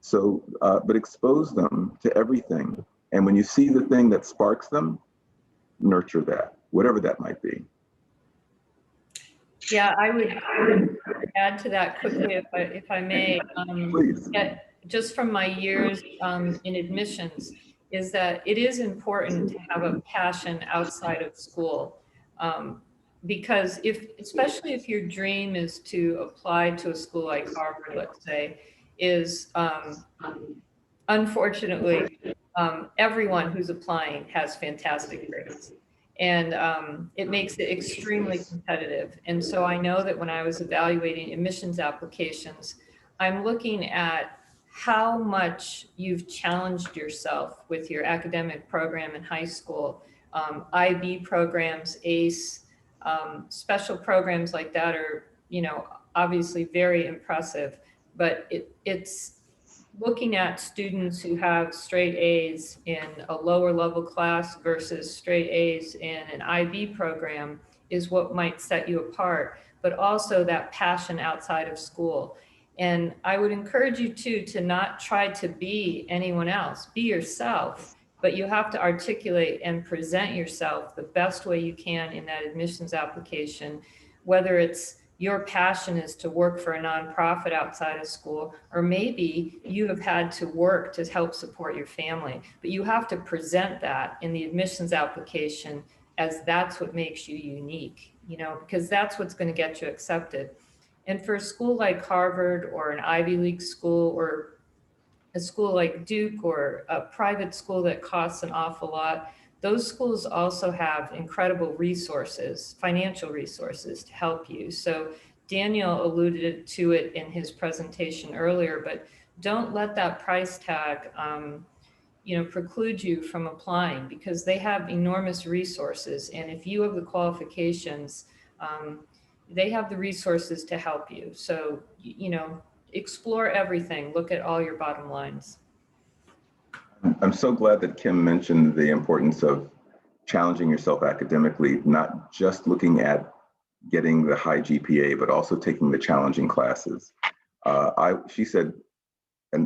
So, but expose them to everything. And when you see the thing that sparks them, nurture that, whatever that might be. Yeah, I would add to that quickly, if I may. Please. Just from my years in admissions, is that it is important to have a passion outside of school. Because especially if your dream is to apply to a school like Harvard, let's say, is unfortunately, everyone who's applying has fantastic grades. And it makes it extremely competitive. And so I know that when I was evaluating admissions applications, I'm looking at how much you've challenged yourself with your academic program in high school. IB programs, ACE, special programs like that are, obviously very impressive, but it's looking at students who have straight A's in a lower level class versus straight A's in an IB program is what might set you apart, but also that passion outside of school. And I would encourage you to not try to be anyone else, be yourself, but you have to articulate and present yourself the best way you can in that admissions application, whether it's your passion is to work for a nonprofit outside of school, or maybe you have had to work to help support your family, but you have to present that in the admissions application as that's what makes you unique, because that's what's going to get you accepted. And for a school like Harvard or an Ivy League school or a school like Duke or a private school that costs an awful lot, those schools also have incredible resources, financial resources to help you. So Daniel alluded to it in his presentation earlier, but don't let that price tag preclude you from applying, because they have enormous resources. And if you have the qualifications, they have the resources to help you. So, explore everything, look at all your bottom lines. I'm so glad that Kim mentioned the importance of challenging yourself academically, not just looking at getting the high GPA, but also taking the challenging classes. She said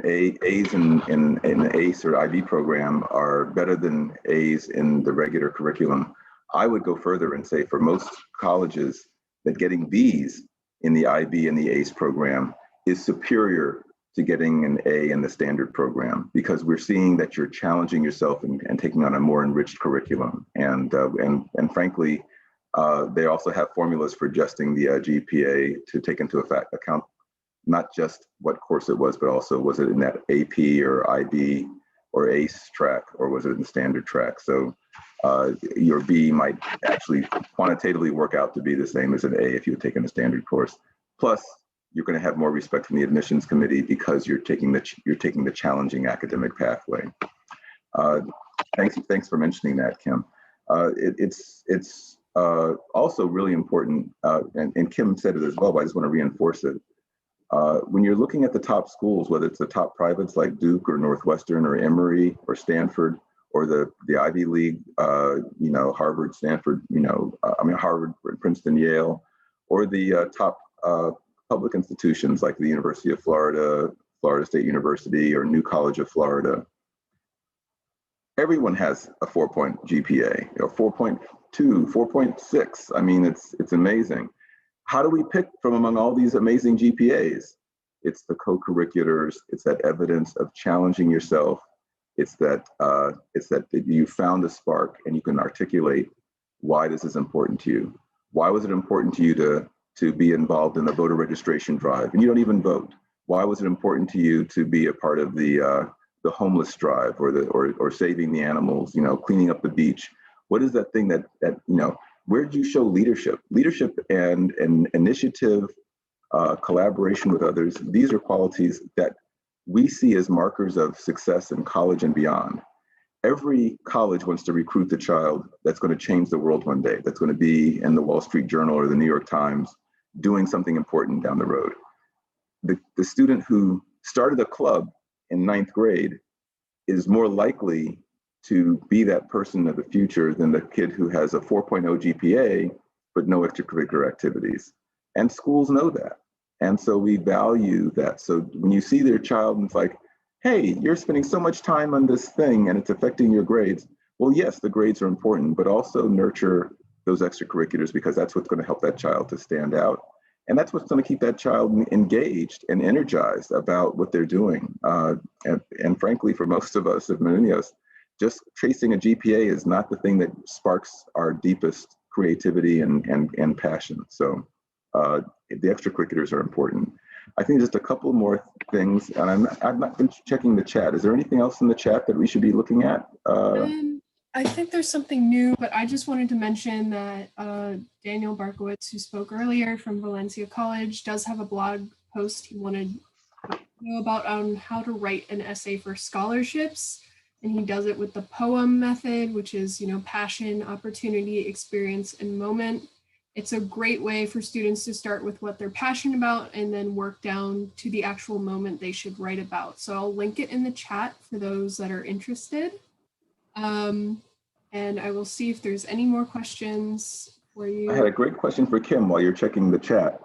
A's in an ACE or IB program are better than A's in the regular curriculum. I would go further and say for most colleges that getting B's in the IB and the ACE program is superior to getting an A in the standard program, because we're seeing that you're challenging yourself and taking on a more enriched curriculum. And frankly, they also have formulas for adjusting the GPA to take into account not just what course it was, but also was it in that AP or IB or ACE track, or was it in the standard track? So Your B might actually quantitatively work out to be the same as an A if you had taken a standard course. Plus, you're going to have more respect from the admissions committee because you're taking the challenging academic pathway. Thanks for mentioning that, Kim. It's also really important, and Kim said it as well, but I just want to reinforce it. When you're looking at the top schools, whether it's the top privates like Duke or Northwestern or Emory or Stanford, or the Ivy League, Harvard, Stanford, Harvard, Princeton, Yale, or the top public institutions like the University of Florida, Florida State University, or New College of Florida. Everyone has a 4-point GPA, 4.2, 4.6. I mean, it's amazing. How do we pick from among all these amazing GPAs? It's the co-curriculars. It's that evidence of challenging yourself. It's that you found a spark and you can articulate why this is important to you. Why was it important to you to be involved in the voter registration drive and you don't even vote? Why was it important to you to be a part of the homeless drive or saving the animals, cleaning up the beach? What is that thing that where did you show leadership? Leadership and initiative, collaboration with others. These are qualities that we see as markers of success in college and beyond. Every college wants to recruit the child that's going to change the world one day, that's going to be in the Wall Street Journal or the New York Times, doing something important down the road. The student who started a club in 9th grade is more likely to be that person of the future than the kid who has a 4.0 GPA, but no extracurricular activities. And schools know that. And so we value that. So when you see their child and it's like, hey, you're spending so much time on this thing and it's affecting your grades. Well, yes, the grades are important, but also nurture those extracurriculars because that's what's going to help that child to stand out. And that's what's going to keep that child engaged and energized about what they're doing. And frankly, for most of us at Millennials, just chasing a GPA is not the thing that sparks our deepest creativity and passion. So the extracurriculars are important. I think just a couple more things, and I've not been checking the chat. Is there anything else in the chat that we should be looking at? I think there's something new, but I just wanted to mention that Daniel Barkowitz, who spoke earlier from Valencia College, does have a blog post he wanted to know about on how to write an essay for scholarships. And he does it with the poem method, which is, passion, opportunity, experience, and moment. It's a great way for students to start with what they're passionate about and then work down to the actual moment they should write about. So I'll link it in the chat for those that are interested. And I will see if there's any more questions for you. I had a great question for Kim while you're checking the chat.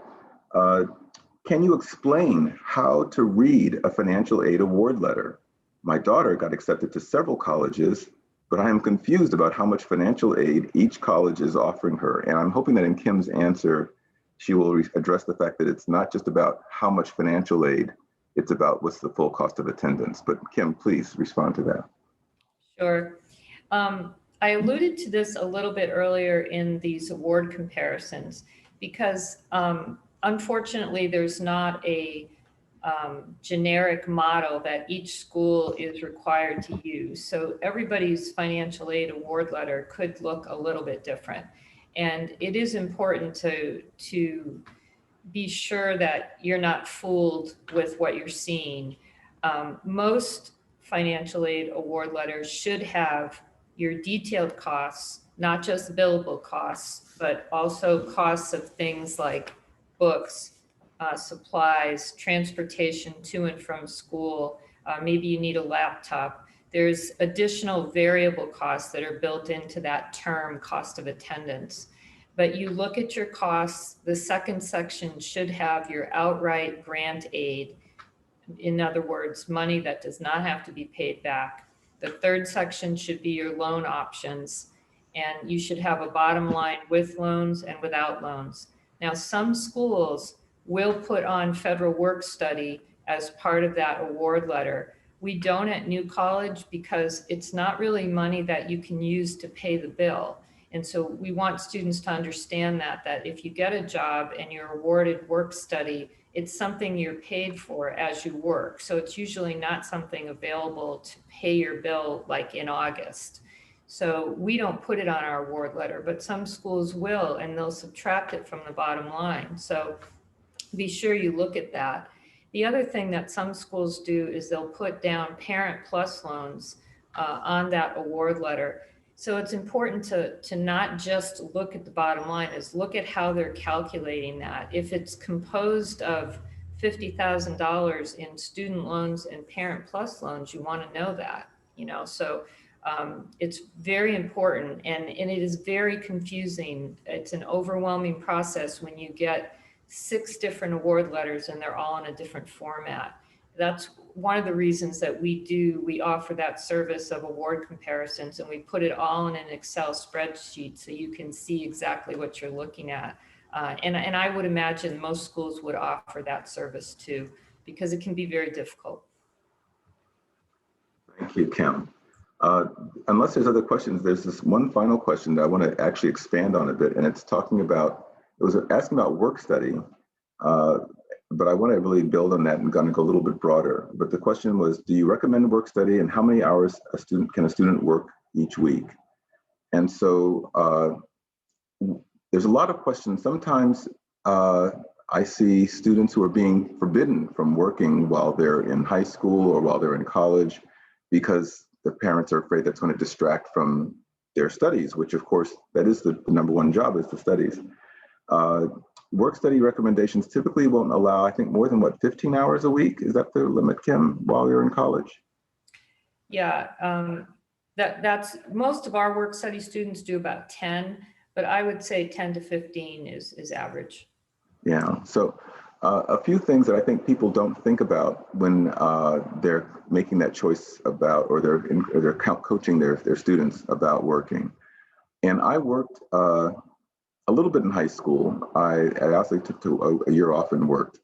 Can you explain how to read a financial aid award letter? My daughter got accepted to several colleges, but I am confused about how much financial aid each college is offering her. And I'm hoping that in Kim's answer, she will address the fact that it's not just about how much financial aid, it's about what's the full cost of attendance. But Kim, please respond to that. Sure. I alluded to this a little bit earlier in these award comparisons because unfortunately there's not a generic model that each school is required to use. So everybody's financial aid award letter could look a little bit different. And it is important to be sure that you're not fooled with what you're seeing. Most financial aid award letters should have your detailed costs, not just billable costs, but also costs of things like books, supplies, transportation to and from school. Maybe you need a laptop. There's additional variable costs that are built into that term, cost of attendance. But you look at your costs, the second section should have your outright grant aid. In other words, money that does not have to be paid back. The third section should be your loan options, and you should have a bottom line with loans and without loans. Now, some schools will put on federal work study as part of that award letter. We don't at New College because it's not really money that you can use to pay the bill. And so we want students to understand that if you get a job and you're awarded work study, it's something you're paid for as you work. So it's usually not something available to pay your bill like in August. So we don't put it on our award letter, but some schools will, and they'll subtract it from the bottom line. So be sure you look at that. The other thing that some schools do is they'll put down Parent Plus loans on that award letter. So it's important to not just look at the bottom line, is look at how they're calculating that. If it's composed of $50,000 in student loans and Parent Plus loans, you want to know that, you know, so it's very important, and it is very confusing. It's an overwhelming process when you get 6 different award letters and they're all in a different format. That's one of the reasons that we offer that service of award comparisons, and we put it all in an Excel spreadsheet so you can see exactly what you're looking at. And I would imagine most schools would offer that service too, because it can be very difficult. Thank you, Kim. Unless there's other questions, there's this one final question that I want to actually expand on a bit, and it's talking about, it was asking about work study, but I want to really build on that and going to go a little bit broader. But the question was, do you recommend work study, and how many hours can a student work each week? And so there's a lot of questions. Sometimes I see students who are being forbidden from working while they're in high school or while they're in college because the parents are afraid that's going to distract from their studies, which of course, that is the number one job, is the studies. Work study recommendations typically won't allow, I think, more than 15 hours a week? Is that the limit, Kim, while you're in college? Yeah, that's most of our work study students do about 10, but I would say 10 to 15 is average. Yeah, so a few things that I think people don't think about when they're making that choice about, or they're coaching their students about working. And I worked a little bit in high school. I actually took a year off and worked,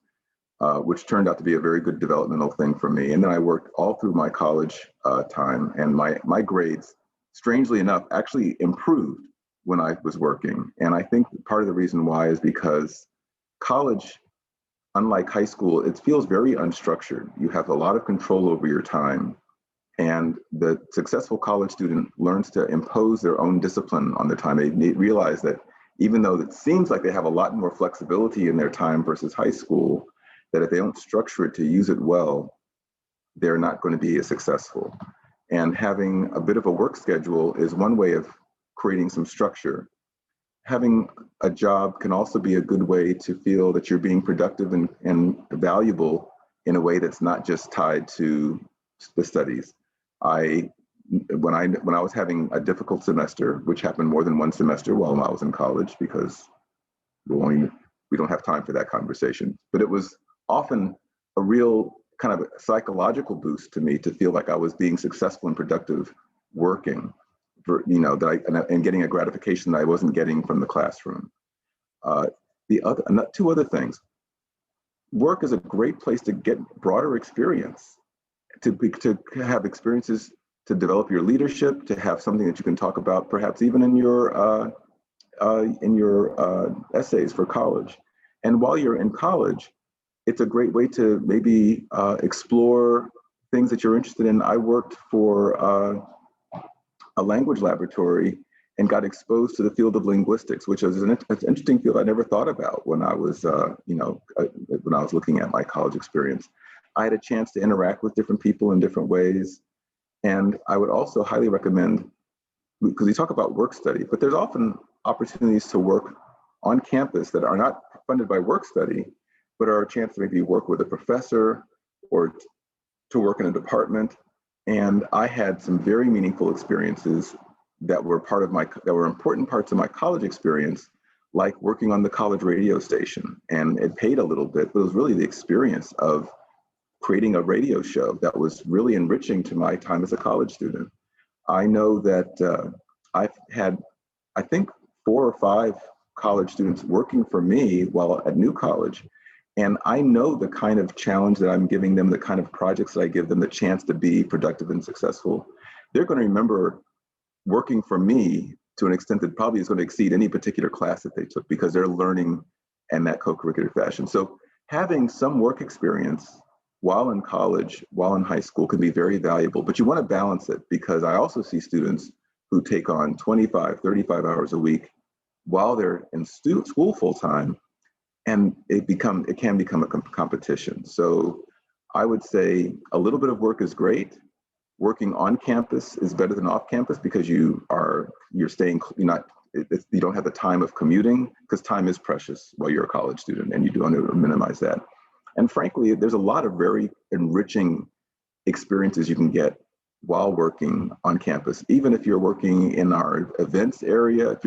which turned out to be a very good developmental thing for me. And then I worked all through my college time, and my grades, strangely enough, actually improved when I was working. And I think part of the reason why is because college, unlike high school, it feels very unstructured. You have a lot of control over your time. And the successful college student learns to impose their own discipline on their time. They realize that even though it seems like they have a lot more flexibility in their time versus high school, that if they don't structure it to use it well, they're not going to be as successful. And having a bit of a work schedule is one way of creating some structure. Having a job can also be a good way to feel that you're being productive and valuable in a way that's not just tied to the studies. When I was having a difficult semester, which happened more than one semester while I was in college, because we don't have time for that conversation, but it was often a real kind of a psychological boost to me to feel like I was being successful and productive working, and getting a gratification that I wasn't getting from the classroom. Two other things. Work is a great place to get broader experience, to have experiences, to develop your leadership, to have something that you can talk about, perhaps even in your essays for college. And while you're in college, it's a great way to maybe explore things that you're interested in. I worked for a language laboratory and got exposed to the field of linguistics, which is an interesting field I never thought about when I was, when I was looking at my college experience. I had a chance to interact with different people in different ways. And I would also highly recommend, because we talk about work study, but there's often opportunities to work on campus that are not funded by work study, but are a chance to maybe work with a professor or to work in a department. And I had some very meaningful experiences that were important parts of my college experience, like working on the college radio station. And it paid a little bit, but it was really the experience of creating a radio show that was really enriching to my time as a college student. I know that I've had, I think, 4 or 5 college students working for me while at New College. And I know the kind of challenge that I'm giving them, the kind of projects that I give them, the chance to be productive and successful. They're going to remember working for me to an extent that probably is going to exceed any particular class that they took, because they're learning in that co-curricular fashion. So having some work experience while in college, while in high school, can be very valuable, but you want to balance it, because I also see students who take on 25, 35 hours a week while they're in school full time, and it can become a competition. So I would say a little bit of work is great. Working on campus is better than off campus because you don't have the time of commuting, because time is precious while you're a college student, and you do want to minimize that. And frankly, there's a lot of very enriching experiences you can get while working on campus. Even if you're working in our events area,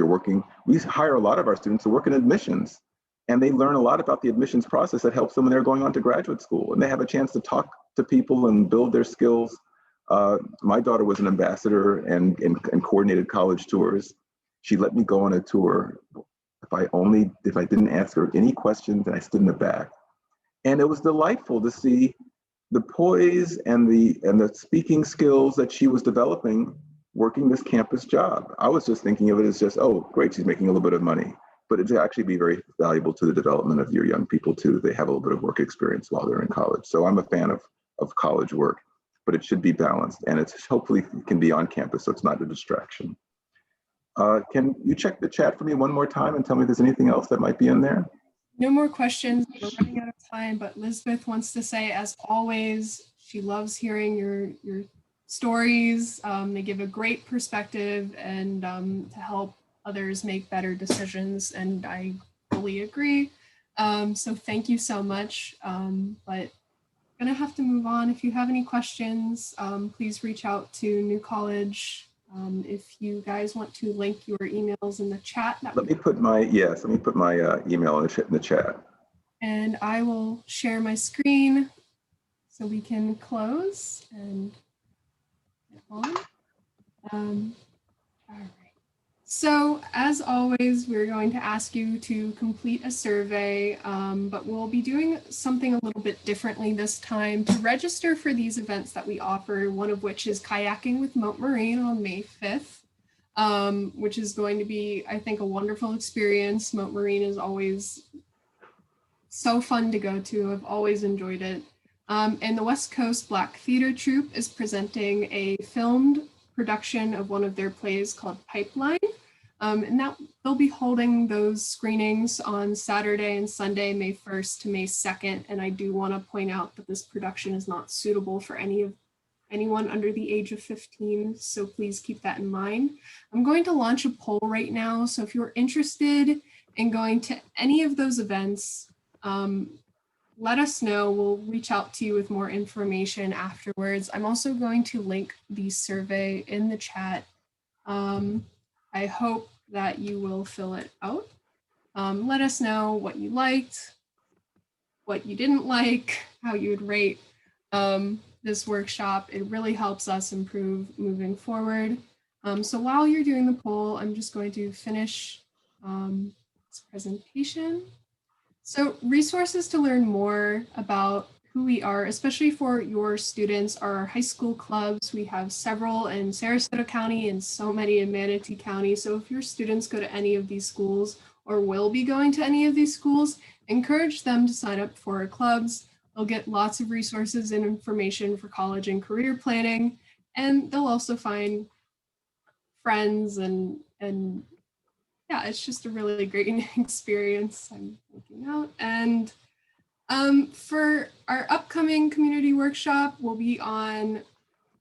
we hire a lot of our students to work in admissions, and they learn a lot about the admissions process that helps them when they're going on to graduate school, and they have a chance to talk to people and build their skills. My daughter was an ambassador and coordinated college tours. She let me go on a tour if I didn't ask her any questions, and I stood in the back. And it was delightful to see the poise and the speaking skills that she was developing working this campus job. I was just thinking of it as just, oh, great, she's making a little bit of money. But it'd actually be very valuable to the development of your young people too. They have a little bit of work experience while they're in college. So I'm a fan of college work, but it should be balanced, and it's hopefully can be on campus, so it's not a distraction. Can you check the chat for me one more time and tell me if there's anything else that might be in there? No more questions. We're running out of time, but Elizabeth wants to say, as always, she loves hearing your stories. They give a great perspective and to help others make better decisions, and I fully agree. So thank you so much. But I'm gonna have to move on. If you have any questions, please reach out to New College. If you guys want to link your emails in the chat. Let me put my email in the chat. And I will share my screen so we can close and get on. All right. So as always, we're going to ask you to complete a survey, but we'll be doing something a little bit differently this time to register for these events that we offer, one of which is kayaking with Moat Marine on May 5th, which is going to be, I think, a wonderful experience. Moat Marine is always so fun to go to. I've always enjoyed it. And the West Coast Black Theater Troupe is presenting a filmed production of one of their plays called Pipeline. And that they'll be holding those screenings on Saturday and Sunday, May 1st to May 2nd. And I do want to point out that this production is not suitable for anyone under the age of 15. So please keep that in mind. I'm going to launch a poll right now. So if you're interested in going to any of those events, let us know. We'll reach out to you with more information afterwards. I'm also going to link the survey in the chat. I hope that you will fill it out. Let us know what you liked, what you didn't like, how you would rate this workshop. It really helps us improve moving forward. So while you're doing the poll, I'm just going to finish this presentation. So resources to learn more about who we are, especially for your students, are our high school clubs. We have several in Sarasota County and so many in Manatee County. So if your students go to any of these schools or will be going to any of these schools, encourage them to sign up for our clubs. They'll get lots of resources and information for college and career planning, and they'll also find friends and yeah, it's just a really great experience. I'm looking out. And for our upcoming community workshop, will be on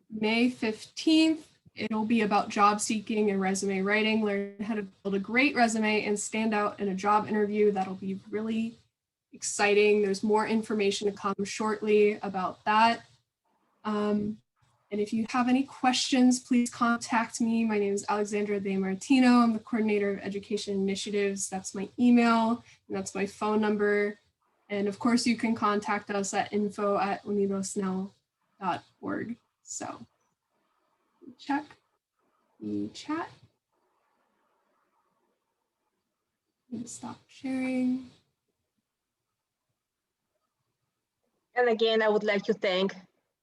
May 15th. It'll be about job seeking and resume writing. Learn how to build a great resume and stand out in a job interview. That'll be really exciting. There's more information to come shortly about that. And if you have any questions, please contact me. My name is Alexandra De Martino. I'm the coordinator of education initiatives. That's my email, and that's my phone number. And of course, you can contact us at info@unidosnell.org. So check the chat. I'm going to stop sharing. And again, I would like to thank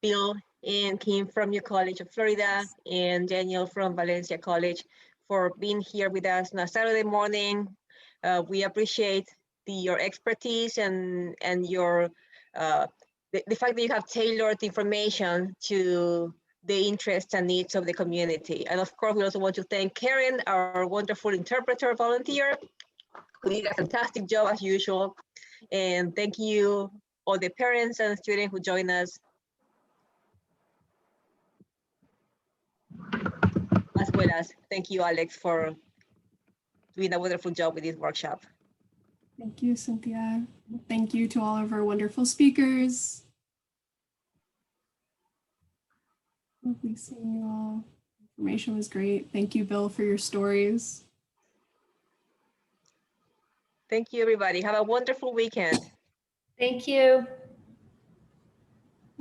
Bill and Kim from your College of Florida and Daniel from Valencia College for being here with us on a Saturday morning. We appreciate your expertise and your the fact that you have tailored information to the interests and needs of the community. And of course, we also want to thank Karen, our wonderful interpreter volunteer, who did a fantastic job as usual. And thank you, all the parents and students who joined us, as well as thank you, Alex, for doing a wonderful job with this workshop. Thank you, Cynthia. Thank you to all of our wonderful speakers. Lovely seeing you all. Information was great. Thank you, Bill, for your stories. Thank you, everybody. Have a wonderful weekend. Thank you.